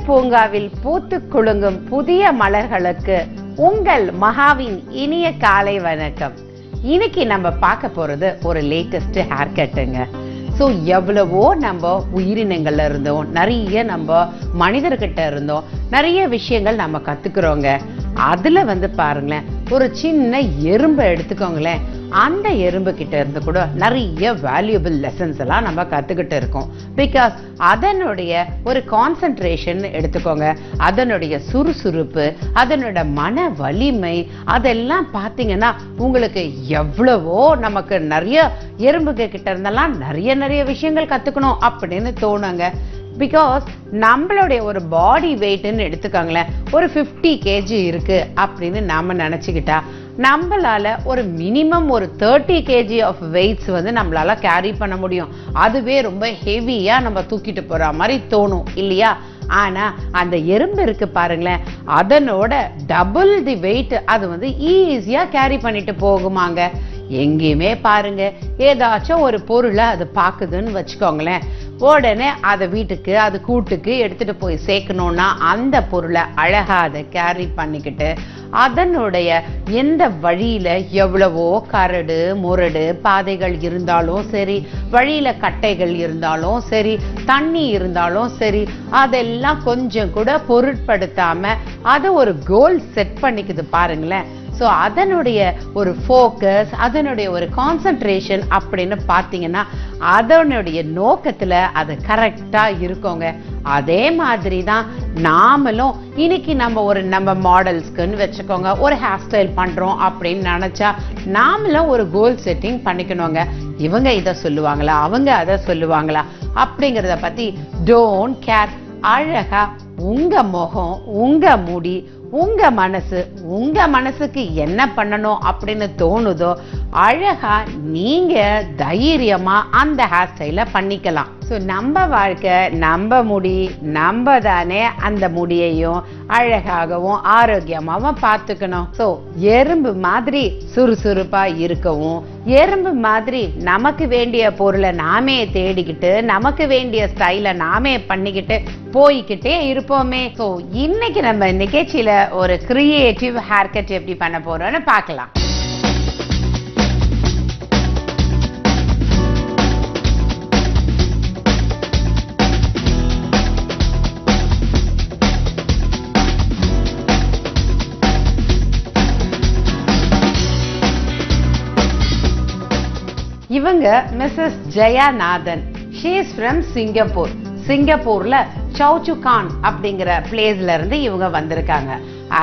பூங்காவில் பூத்து குலுங்கும் புதிய மலர்களுக்கு உங்கள் மகாவின் இனிய காலை வணக்கம். இன்னைக்கு நம்ம பார்க்க போறது ஒரு லேட்டஸ்ட் ஹேர் கட்டுங்க. ஸோ எவ்வளவோ நம்ம உயிரினங்கள்ல இருந்தோம், நிறைய நம்ம மனிதர்கிட்ட இருந்தோம், நிறைய விஷயங்கள் நம்ம கத்துக்கிறோங்க. அதுல பாருங்களேன், ஒரு சின்ன எறும்பை எடுத்துக்கோங்களேன். அந்த எறும்பு கிட்ட இருந்து கூட நிறைய வேல்யூபிள் லெசன்ஸ் எல்லாம் நம்ம கத்துக்கிட்டு இருக்கோம். பிகாஸ் அதனுடைய ஒரு கான்சென்ட்ரேஷன் எடுத்துக்கோங்க, அதனுடைய சுறுசுறுப்பு, அதனோட மன வலிமை, அதெல்லாம் பார்த்தீங்கன்னா உங்களுக்கு எவ்வளவோ நமக்கு நிறைய எறும்புக கிட்ட இருந்தெல்லாம் நிறைய விஷயங்கள் கத்துக்கணும் அப்படின்னு தோணுங்க. பிகாஸ் நம்மளுடைய ஒரு பாடி வெயிட்னு எடுத்துக்கோங்களேன், ஒரு 50 kg இருக்கு அப்படின்னு நாம நினைச்சுக்கிட்டா நம்மளால ஒரு மினிமம் ஒரு 30 kg ஆஃப் வெயிட்ஸ் நம்மளால கேரி பண்ண முடியும். அதுவே ரொம்ப ஹெவியா நம்ம தூக்கிட்டு போற மாதிரி தோணும் இல்லையா? ஆனா அந்த எறும்பு இருக்கு பாருங்களேன், அதனோட டபுள் தி வெயிட் அது ஈஸியா கேரி பண்ணிட்டு போகுமாங்க. எங்கேயுமே பாருங்க, ஏதாச்சும் ஒரு பொருளை அது பாக்குதுன்னு வச்சுக்கோங்களேன், உடனே அதை வீட்டுக்கு அது கூட்டுக்கு எடுத்துட்டு போய் சேர்க்கணும்னா அந்த பொருளை அழகா அதை கேரி பண்ணிக்கிட்டு அதனுடைய எந்த வழியில எவ்வளவோ கரடு முரடு பாதைகள் இருந்தாலும் சரி, வழியில கட்டைகள் இருந்தாலும் சரி, தண்ணி இருந்தாலும் சரி, அதெல்லாம் கொஞ்சம் கூட பொருட்படுத்தாம அதை ஒரு கோல் செட் பண்ணிக்குது பாருங்களேன். ஸோ அதனுடைய ஒரு ஃபோக்கஸ், அதனுடைய ஒரு கான்சன்ட்ரேஷன் அப்படின்னு பார்த்தீங்கன்னா அதனுடைய நோக்கத்தில் அது கரெக்டாக இருக்குங்க. அதே மாதிரி தான் நாமளும் இன்னைக்கு நம்ம மாடல்ஸ்க்குன்னு வச்சுக்கோங்க, ஒரு ஹேர் ஸ்டைல் பண்ணுறோம் அப்படின்னு நினச்சா நாமளும் ஒரு கோல் செட்டிங் பண்ணிக்கணுங்க. இவங்க இதை சொல்லுவாங்களா, அவங்க அதை சொல்லுவாங்களா அப்படிங்கிறத பற்றி டோன்ட் கேர். அழகா உங்க முகம், உங்க முடி, உங்க மனசுக்கு என்ன பண்ணணும் அப்படின்னு தோணுதோ அழகா நீங்க தைரியமா அந்த ஹேர் ஸ்டைல பண்ணிக்கலாம். ஸோ நம்ம வாழ்க்கை, நம்ம முடி, நம்ம தானே அந்த முடியையும் அழகாகவும் ஆரோக்கியமாகவும் பார்த்துக்கணும். ஸோ எறும்பு மாதிரி சுறுசுறுப்பா இருக்கவும், எறும்பு மாதிரி நமக்கு வேண்டிய பொருளை நாமே தேடிக்கிட்டு நமக்கு வேண்டிய ஸ்டைலை நாமே பண்ணிக்கிட்டு போய்கிட்டே இருப்போமே. ஸோ இன்னைக்கு நம்ம நிகழ்ச்சியில ஒரு கிரியேட்டிவ் ஹேர் கட் எப்படி பண்ண போறோம்னு பார்க்கலாம். இவங்க missus Jayanathan. She is from Singapore. சிங்கப்பூர்ல சவுச்சுகான் அப்படிங்கிற பிளேஸ்ல இருந்து இவங்க வந்திருக்காங்க.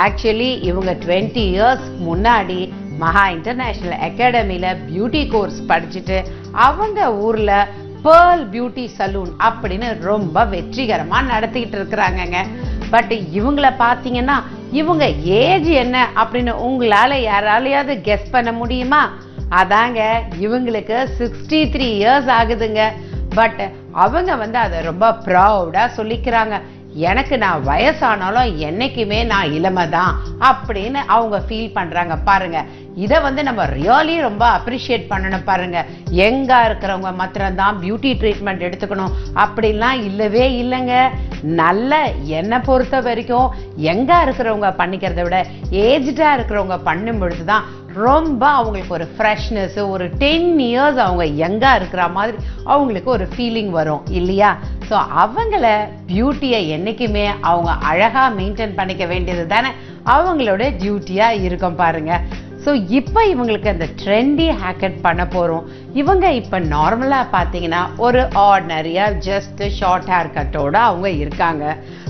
ஆக்சுவலி இவங்க 20 years முன்னாடி மகா இன்டர்நேஷனல் அகாடமியில பியூட்டி கோர்ஸ் படிச்சுட்டு அவங்க ஊர்ல பேர்ல் பியூட்டி சலூன் அப்படின்னு ரொம்ப வெற்றிகரமா நடத்திக்கிட்டு இருக்கிறாங்க. பட் இவங்களை பார்த்தீங்கன்னா இவங்க ஏஜ் என்ன அப்படின்னு உங்களால யாராலையாவது கெஸ் பண்ண முடியுமா? அதாங்க, இவங்களுக்கு 63 years ஆகுதுங்க. பட் அவங்க அதை ரொம்ப ப்ரௌடா சொல்லிக்கிறாங்க. எனக்கு நான் வயசானாலும் என்னைக்குமே நான் இளமை தான் அப்படின்னு அவங்க ஃபீல் பண்றாங்க பாருங்க. இதை நம்ம ரியலி ரொம்ப அப்ரிஷியேட் பண்ணணும் பாருங்க. எங்க இருக்கிறவங்க மாத்திரம்தான் பியூட்டி ட்ரீட்மெண்ட் எடுத்துக்கணும் அப்படின்லாம் இல்லவே இல்லைங்க. நல்ல என்னை பொறுத்த வரைக்கும் எங்க இருக்கிறவங்க பண்ணிக்கிறத விட ஏஜ்டா இருக்கிறவங்க பண்ணும் பொழுதுதான் ரொம்ப அவங்களுக்கு ஒரு ஃப்ரெஷ்னஸ், ஒரு 10 years அவங்க எங்கா இருக்கிற மாதிரி அவங்களுக்கு ஒரு ஃபீலிங் வரும் இல்லையா? ஸோ அவங்கள பியூட்டியை என்னைக்குமே அவங்க அழகா மெயின்டைன் பண்ணிக்க வேண்டியது தானே அவங்களோட டியூட்டியா இருக்கும் பாருங்க. ஸோ இப்போ இவங்களுக்கு அந்த ட்ரெண்டி ஹேர் கட் பண்ண போகிறோம். இவங்க இப்போ நார்மலாக பார்த்தீங்கன்னா ஒரு ஆர்டினரியாக ஜஸ்ட் ஷார்ட் ஹேர் கட்டோட அவங்க இருக்காங்க.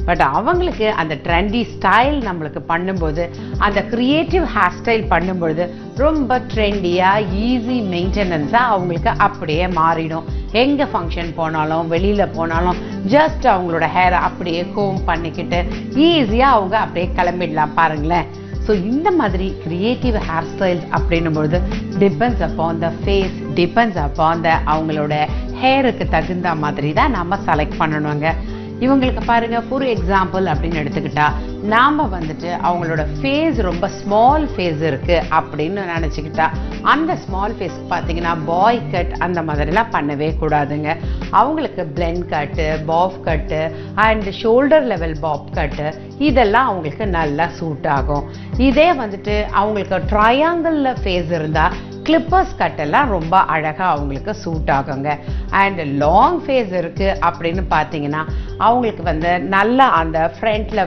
பட் அவங்களுக்கு அந்த ட்ரெண்டி ஸ்டைல் நம்மளுக்கு பண்ணும்போது, அந்த கிரியேட்டிவ் ஹேர் ஸ்டைல் பண்ணும்பொழுது ரொம்ப ட்ரெண்டியாக ஈஸி மெயின்டெனன்ஸாக அவங்களுக்கு அப்படியே மாறிடும். எங்கே ஃபங்க்ஷன் போனாலும் வெளியில் போனாலும் ஜஸ்ட் அவங்களோட ஹேரை அப்படியே கோம் பண்ணிக்கிட்டு ஈஸியாக அவங்க அப்படியே கிளம்பிடலாம் பாருங்களேன். ஸோ இந்த மாதிரி கிரியேட்டிவ் ஹேர் ஸ்டைல்ஸ் அப்படின்னும் பொழுது depends upon the face, depends upon the அவங்களோட ஹேருக்கு தகுந்த மாதிரி தான் நம்ம செலக்ட் பண்ணணுங்க. இவங்களுக்கு பாருங்க, ஃபார் எக்ஸாம்பிள் அப்படின்னு எடுத்துக்கிட்டா நாம அவங்களோட ஃபேஸ் ரொம்ப ஸ்மால் ஃபேஸ் இருக்கு அப்படின்னு நினைச்சுக்கிட்டா அந்த ஸ்மால் ஃபேஸ் பார்த்தீங்கன்னா பாய் கட் அந்த மாதிரிலாம் பண்ணவே கூடாதுங்க. அவங்களுக்கு blunt cut, bob cut and shoulder level bob cut இதெல்லாம் அவங்களுக்கு நல்லா சூட் ஆகும். இதே வந்துட்டு அவங்களுக்கு ட்ரையாங்கிள் ஃபேஸ் இருந்தால் கிளிப்பர்ஸ் கட்டெல்லாம் ரொம்ப அழகாக அவங்களுக்கு சூட் ஆகுங்க. அண்ட் லாங் ஃபேஸ் இருக்குது அப்படின்னு பார்த்தீங்கன்னா அவங்களுக்கு வந்து நல்லா அந்த ஃப்ரண்ட்டில்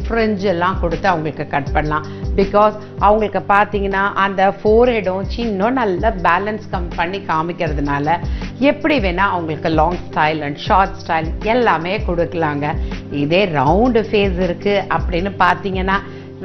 ஃப்ரிஞ்ச் எல்லாம் கொடுத்து அவங்களுக்கு கட் பண்ணலாம். பிகாஸ் அவங்களுக்கு பார்த்தீங்கன்னா அந்த ஃபோர்ஹெடும் சின்னும் நல்லா பேலன்ஸ் பண்ணி காமிக்கிறதுனால எப்படி வேணால் அவங்களுக்கு long style and short style எல்லாமே கொடுக்கலாங்க. இதே ரவுண்டு ஃபேஸ் இருக்குது அப்படின்னு பார்த்தீங்கன்னா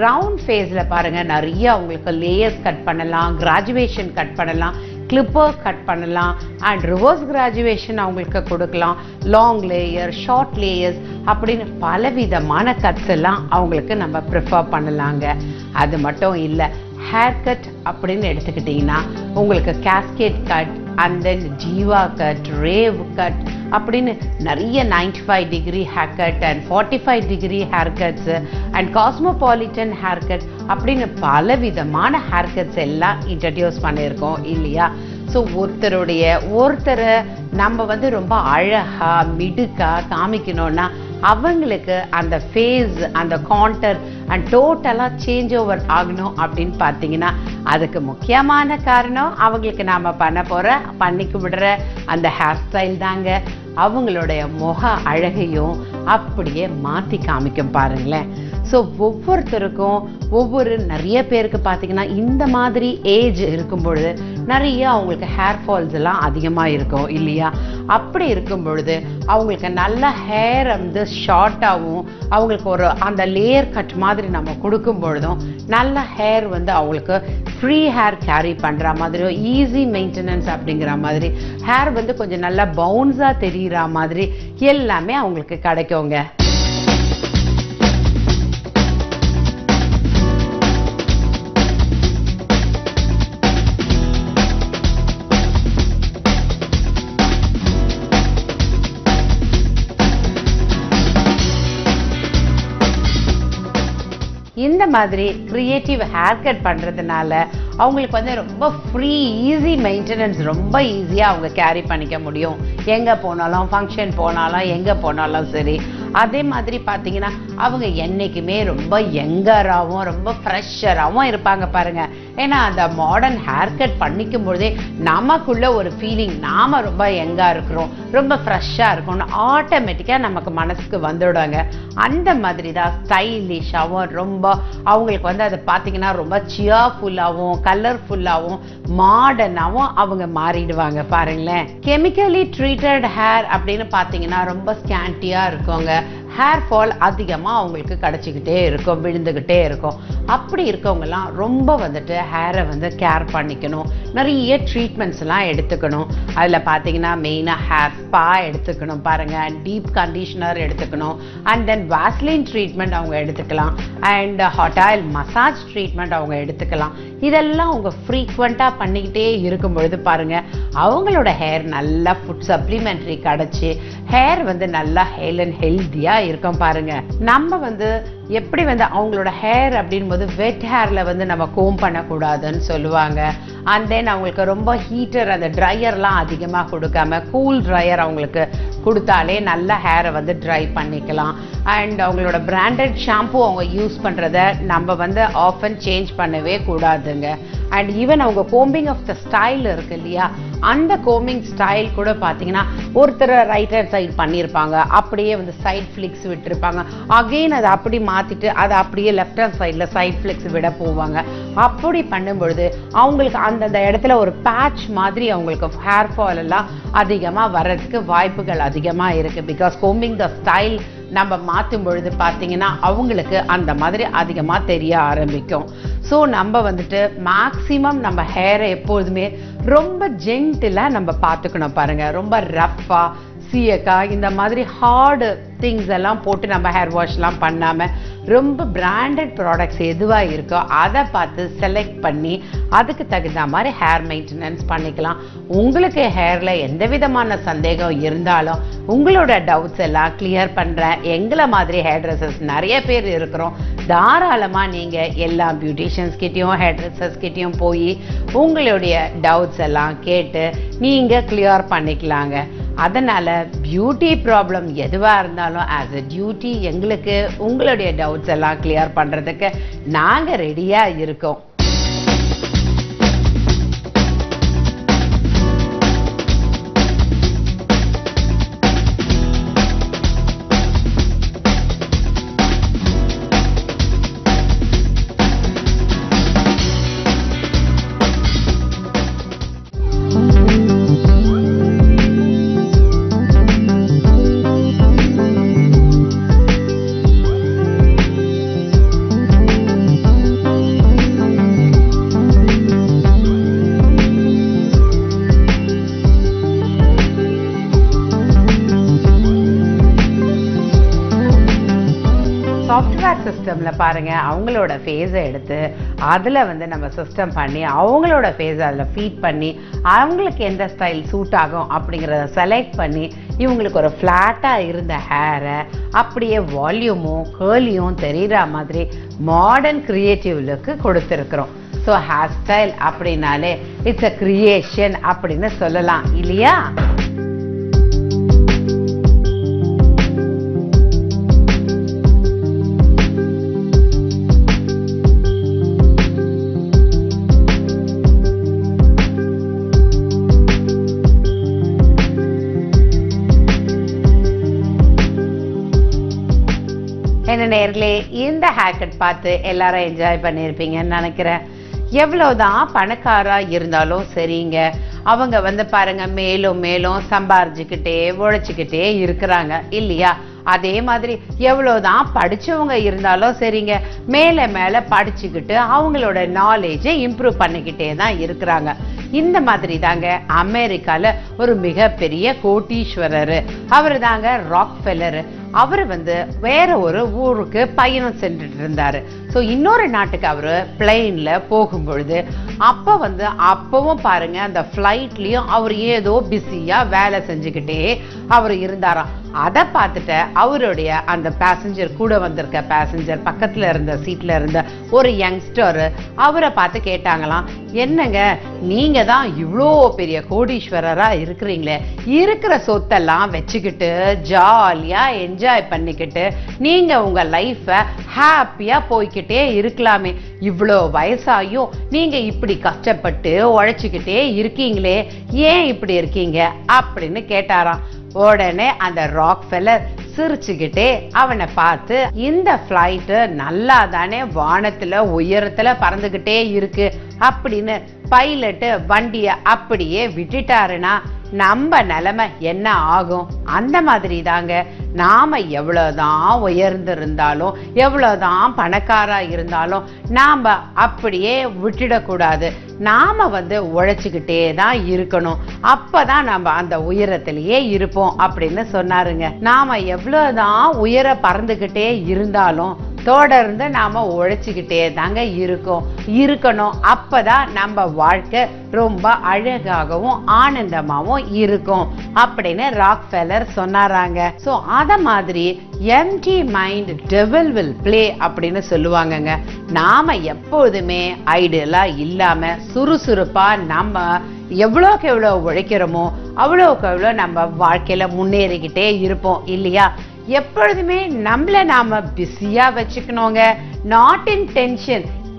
ரவுண்ட் ஃபேஸில் பாருங்கள் நிறைய அவங்களுக்கு லேயர்ஸ் கட் பண்ணலாம், கிராஜுவேஷன் கட் பண்ணலாம், கிளிப்பர்ஸ் கட் பண்ணலாம் அண்ட் ரிவர்ஸ் கிராஜுவேஷன் அவங்களுக்கு கொடுக்கலாம், லாங் லேயர், ஷார்ட் லேயர்ஸ் அப்படின்னு பலவிதமான கட்ஸ் எல்லாம் அவங்களுக்கு நம்ம ப்ரிஃபர் பண்ணலாங்க. அது மட்டும் இல்லை, ஹேர் கட் அப்படின்னு எடுத்துக்கிட்டிங்கன்னா உங்களுக்கு கேஸ்கேட் கட் அண்ட் தென் ஜீவா கட், ரேவ் கட் அப்படின்னு நிறைய 95 degree hair cut and 45 degree hair cuts and cosmopolitan hair cut அப்படின்னு பலவிதமான ஹேர் கட்ஸ் எல்லாம் இன்ட்ரடியூஸ் பண்ணியிருக்கோம் இல்லையா. ஸோ ஒருத்தரை நம்ம வந்து ரொம்ப அழகா மிடுக்கா காமிக்கணும்னா அவங்களுக்கு அந்த ஃபேஸ், அந்த கான்டர் அண்ட் டோட்டலாக சேஞ்ச் ஓவர் ஆகணும் அப்படின்னு பார்த்தீங்கன்னா அதுக்கு முக்கியமான காரணம் அவங்களுக்கு நாம் பண்ணிக்கு விடுற அந்த ஹேர் ஸ்டைல் தாங்க அவங்களுடைய முக அழகையும் அப்படியே மாற்றி காமிக்கும் பாருங்களேன். ஸோ ஒவ்வொருத்தருக்கும் நிறைய பேருக்கு பார்த்தீங்கன்னா இந்த மாதிரி ஏஜ் இருக்கும் பொழுது நிறைய அவங்களுக்கு ஹேர் ஃபால்ஸ் எல்லாம் அதிகமாக இருக்கும் இல்லையா. அப்படி இருக்கும் பொழுது அவங்களுக்கு நல்ல ஹேர் வந்து ஷார்ட்டாகவும் அவங்களுக்கு அந்த லேயர் கட் மாதிரி நம்ம கொடுக்கும் பொழுதும் நல்ல ஹேர் வந்து அவங்களுக்கு ஃப்ரீ ஹேர் கேரி பண்ணுற மாதிரியோ ஈஸி மெயின்டெனன்ஸ் அப்படிங்கிற மாதிரி ஹேர் வந்து கொஞ்சம் நல்லா பவுன்ஸாக தெரிகிற மாதிரி எல்லாமே அவங்களுக்கு கிடைக்குங்க. இந்த மாதிரி கிரியேட்டிவ் ஹேர் கட் பண்ணுறதுனால அவங்களுக்கு வந்து ரொம்ப ஃப்ரீ, ஈஸி மெயின்டெனன்ஸ், ரொம்ப ஈஸியாக அவங்க கேரி பண்ணிக்க முடியும். எங்கே போனாலும், ஃபங்க்ஷன் போனாலும், எங்கே போனாலும் சரி. அதே மாதிரி பார்த்தீங்கன்னா அவங்க என்றைக்குமே ரொம்ப யங்கராகவும் ரொம்ப ஃப்ரெஷ்ஷராகவும் இருப்பாங்க பாருங்கள். ஏன்னா அந்த மாடர்ன் ஹேர் கட் பண்ணிக்கும் பொழுதே நமக்குள்ள ஒரு ஃபீலிங், நாம் ரொம்ப யங்காக இருக்கிறோம், ரொம்ப ஃப்ரெஷ்ஷாக இருக்கணும்னு ஆட்டோமேட்டிக்காக நமக்கு மனசுக்கு வந்துவிடுவாங்க. அந்த மாதிரி தான் ஸ்டைலிஷாகவும் ரொம்ப அவங்களுக்கு வந்து அதை பார்த்தீங்கன்னா ரொம்ப சியர்ஃபுல்லாகவும் கலர்ஃபுல்லாகவும் மாடர்னாகவும் அவங்க மாறிடுவாங்க பாருங்களேன். கெமிக்கலி ட்ரீட்டட் ஹேர் அப்படின்னு பார்த்தீங்கன்னா ரொம்ப ஸ்கேண்டியாக இருக்குங்க. ஹேர் ஃபால் அதிகமாக அவங்களுக்கு கிடச்சிக்கிட்டே இருக்கும், விழுந்துக்கிட்டே இருக்கும். அப்படி இருக்கவங்கலாம் ரொம்ப வந்துட்டு ஹேரை வந்து கேர் பண்ணிக்கணும், நிறைய ட்ரீட்மெண்ட்ஸ் எல்லாம் எடுத்துக்கணும். அதில் பார்த்தீங்கன்னா மெயினாக ஹேர் ஸ்பா எடுத்துக்கணும் பாருங்கள், டீப் கண்டிஷனர் எடுத்துக்கணும், அண்ட் தென் வாஸ்லின் ட்ரீட்மெண்ட் அவங்க எடுத்துக்கலாம், and hot oil massage treatment அவங்க எடுத்துக்கலாம். இதெல்லாம் அவங்க ஃப்ரீக்வெண்ட்டாக பண்ணிக்கிட்டே இருக்கும் பொழுது பாருங்கள் அவங்களோட ஹேர் நல்லா ஃபுட் சப்ளிமெண்ட்ரி கிடச்சி ஹேர் வந்து நல்லா ஹெல்த்தியாக இருக்கும் பாருங்க. நம்ம வந்து எப்படி வந்து அவங்களோட ஹேர் அப்படின் போது வெட் ஹேர்ல வந்து நம்ம கோம் பண்ணக்கூடாதுன்னு சொல்லுவாங்க. அண்ட் தென் அவங்களுக்கு ரொம்ப ஹீட்டர், அந்த ட்ரையர்லாம் அதிகமாக கொடுக்காம கூல் ட்ரையர் அவங்களுக்கு கொடுத்தாலே நல்ல ஹேரை வந்து ட்ரை பண்ணிக்கலாம். அண்ட் அவங்களோட பிராண்டட் ஷாம்பு அவங்க யூஸ் பண்ணுறத நம்ம வந்து ஆஃபன் சேஞ்ச் பண்ணவே கூடாதுங்க. அண்ட் ஈவன் அவங்க கோம்பிங் ஆஃப் த ஸ்டைல் இருக்கு இல்லையா, அந்த கோம்பிங் ஸ்டைல் கூட பார்த்தீங்கன்னா ஒருத்தர் ரைட் ஹேண்ட் சைடு பண்ணியிருப்பாங்க, அப்படியே வந்து சைட் ஃப்ளிக்ஸ் விட்டுருப்பாங்க, அகெயின் அதை அப்படி மாற்றிட்டு அதை அப்படியே லெஃப்ட் ஹேண்ட் சைடில் சைட் ஃப்ளிக்ஸ் விட போவாங்க. அப்படி பண்ணும்பொழுது அவங்களுக்கு அந்தந்த இடத்துல ஒரு பேட்ச் மாதிரி அவங்களுக்கு ஹேர் ஃபால் எல்லாம் அதிகமாக வர்றதுக்கு வாய்ப்புகள் அதிகமாக இருக்குது. பிகாஸ் கோம்பிங் த ஸ்டைல் நம்ம மாற்றும் பொழுது பார்த்தீங்கன்னா அவங்களுக்கு அந்த மாதிரி அதிகமாக தெரிய ஆரம்பிக்கும். ஸோ நம்ம வந்துட்டு மேக்ஸிமம் நம்ம ஹேரை எப்போதுமே ரொம்ப ஜென்டிலாக நம்ம பார்த்துக்கணும் பாருங்கள். ரொம்ப ரஃப்பாக சீயக்காய் இந்த மாதிரி ஹார்டு திங்ஸ் எல்லாம் போட்டு நம்ம ஹேர் வாஷ்லாம் பண்ணாமல் ரொம்ப பிராண்டட் ப்ராடக்ட்ஸ் எதுவாக இருக்கோ அதை பார்த்து செலக்ட் பண்ணி அதுக்கு தகுந்த மாதிரி ஹேர் மெயின்டெனன்ஸ் பண்ணிக்கலாம். உங்களுக்கு ஹேரில் எந்த விதமான சந்தேகம் இருந்தாலும் உங்களோட டவுட்ஸ் எல்லாம் கிளியர் பண்ணுறேன். எங்களை மாதிரி ஹேர் ட்ரெஸ்ஸர்ஸ் நிறைய பேர் இருக்கிறோம். தாராளமாக நீங்கள் எல்லா பியூட்டிஷியன்ஸ் கிட்டேயும் ஹேர் ட்ரெஸ்ஸர்ஸ் கிட்டேயும் போய் உங்களுடைய டவுட்ஸ் எல்லாம் கேட்டு நீங்கள் கிளியர் பண்ணிக்கலாங்க. அதனால பியூட்டி ப்ராப்ளம் எதுவா இருந்தாலும் ஆஸ் a டியூட்டி எங்களுக்கு உங்களுடைய டவுட்ஸ் எல்லாம் கிளியர் பண்றதுக்கு நாங்க ரெடியா இருக்கோம். சாஃப்ட்வேர் சிஸ்டம்ல பாருங்க, அவங்களோட ஃபேஸை எடுத்து அதுல நம்ம சிஸ்டம் பண்ணி அவங்களோட ஃபேஸை அதில் ஃபீட் பண்ணி அவங்களுக்கு எந்த ஸ்டைல் சூட் ஆகும் அப்படிங்கிறத செலக்ட் பண்ணி இவங்களுக்கு ஒரு ஃப்ளாட்டாக இருந்த ஹேரை அப்படியே வால்யூமும் கேர்லியும் தெரிகிற மாதிரி மாடர்ன் கிரியேட்டிவ் லுக்கு கொடுத்துருக்குறோம். ஸோ ஹேர் ஸ்டைல் அப்படின்னாலே இட்ஸ் அ கிரியேஷன் அப்படின்னு சொல்லலாம் இல்லையா? என்ன நேர்களே, இந்த ஹேர் கட் பார்த்து எல்லாரும் என்ஜாய் பண்ணியிருப்பீங்கன்னு நினைக்கிறேன். எவ்வளவுதான் பணக்காரா இருந்தாலும் சரிங்க, அவங்க பாருங்க மேலும் மேலும் சம்பாரிச்சுக்கிட்டே உழைச்சிக்கிட்டே இருக்கிறாங்க இல்லையா? அதே மாதிரி எவ்வளவுதான் படிச்சவங்க இருந்தாலும் சரிங்க, மேல மேல படிச்சுக்கிட்டு அவங்களோட நாலேஜை இம்ப்ரூவ் பண்ணிக்கிட்டே தான் இருக்கிறாங்க. இந்த மாதிரி தாங்க அமெரிக்கால ஒரு மிகப்பெரிய கோட்டீஸ்வரர், அவரு தாங்க ராக்ஃபெல்லர். அவரு வேற ஒரு ஊருக்கு பயணம் சென்றுட்டு இருந்தாரு. ஸோ இன்னொரு நாட்டுக்கு அவரு பிளெயின்ல போகும் பொழுது அப்பவும் பாருங்க அந்த ஃப்ளைட்லயும் அவர் ஏதோ பிஸியா வேலை செஞ்சுக்கிட்டே அவர் இருந்தாராம். அதை பார்த்துட்டு அவருடைய அந்த பேசஞ்சர், கூட வந்திருக்க பேசஞ்சர், பக்கத்துல இருந்த சீட்ல இருந்த ஒரு யங்ஸ்டர் அவரை பார்த்து கேட்டாங்களாம், என்னங்க நீங்க தான் இவ்வளோ பெரிய கோடீஸ்வரரா இருக்கிறீங்களே, இருக்கிற சொத்தெல்லாம் வச்சுக்கிட்டு ஜாலியா என்ஜாய் பண்ணிக்கிட்டு நீங்க உங்க லைஃப ஹாப்பியா போய்கிட்டே இருக்கலாமே, இவ்வளோ வயசாயும் நீங்க இப்படி கஷ்டப்பட்டு உழைச்சுக்கிட்டே இருக்கீங்களே, ஏன் இப்படி இருக்கீங்க அப்படின்னு கேட்டாராம். உடனே அந்த ராக்ஃபெல்லர் சிரிச்சுக்கிட்டே அவனை பார்த்து, இந்த ஃப்ளைட்டு நல்லா தானே வானத்துல உயரத்துல பறந்துகிட்டே இருக்கு அப்படின்னு பைலட்டு வண்டிய அப்படியே விட்டுட்டாருன்னா நம்ம நிலைமை என்ன ஆகும்? அந்த மாதிரி தாங்க நாம எவ்வளவுதான் உயர்ந்திருந்தாலும் எவ்வளவுதான் பணக்காரா இருந்தாலும் நாம அப்படியே விட்டுடக்கூடாது. நாம உழைச்சுக்கிட்டே தான் இருக்கணும், அப்பதான் நம்ம அந்த உயரத்திலேயே இருப்போம் அப்படின்னு சொன்னாருங்க. நாம எவ்வளவுதான் உயர பறந்துகிட்டே இருந்தாலும் தொடர்ந்து நாம உழைச்சுக்கிட்டே தாங்க இருக்கணும். அப்பதான் நம்ம வாழ்க்கை ரொம்ப அழகாகவும் ஆனந்தமாகவும் இருக்கும் அப்படின்னு ராக்ஃபெல்லர் சொன்னாராங்க. சோ அத மாதிரி empty mind devil will play அப்படின்னு சொல்லுவாங்கங்க. நாம எப்போதுமே ஐடியலா இல்லாம சுறுசுறுப்பா நம்ம எவ்வளோக்கு எவ்வளவு உழைக்கிறோமோ அவ்வளோக்கு எவ்வளோ நம்ம வாழ்க்கையில முன்னேறிக்கிட்டே இருப்போம் இல்லையா? எப்பொழுதுமே நம்மள நாம பிஸியா வச்சுக்கணுங்க. நாட் இன்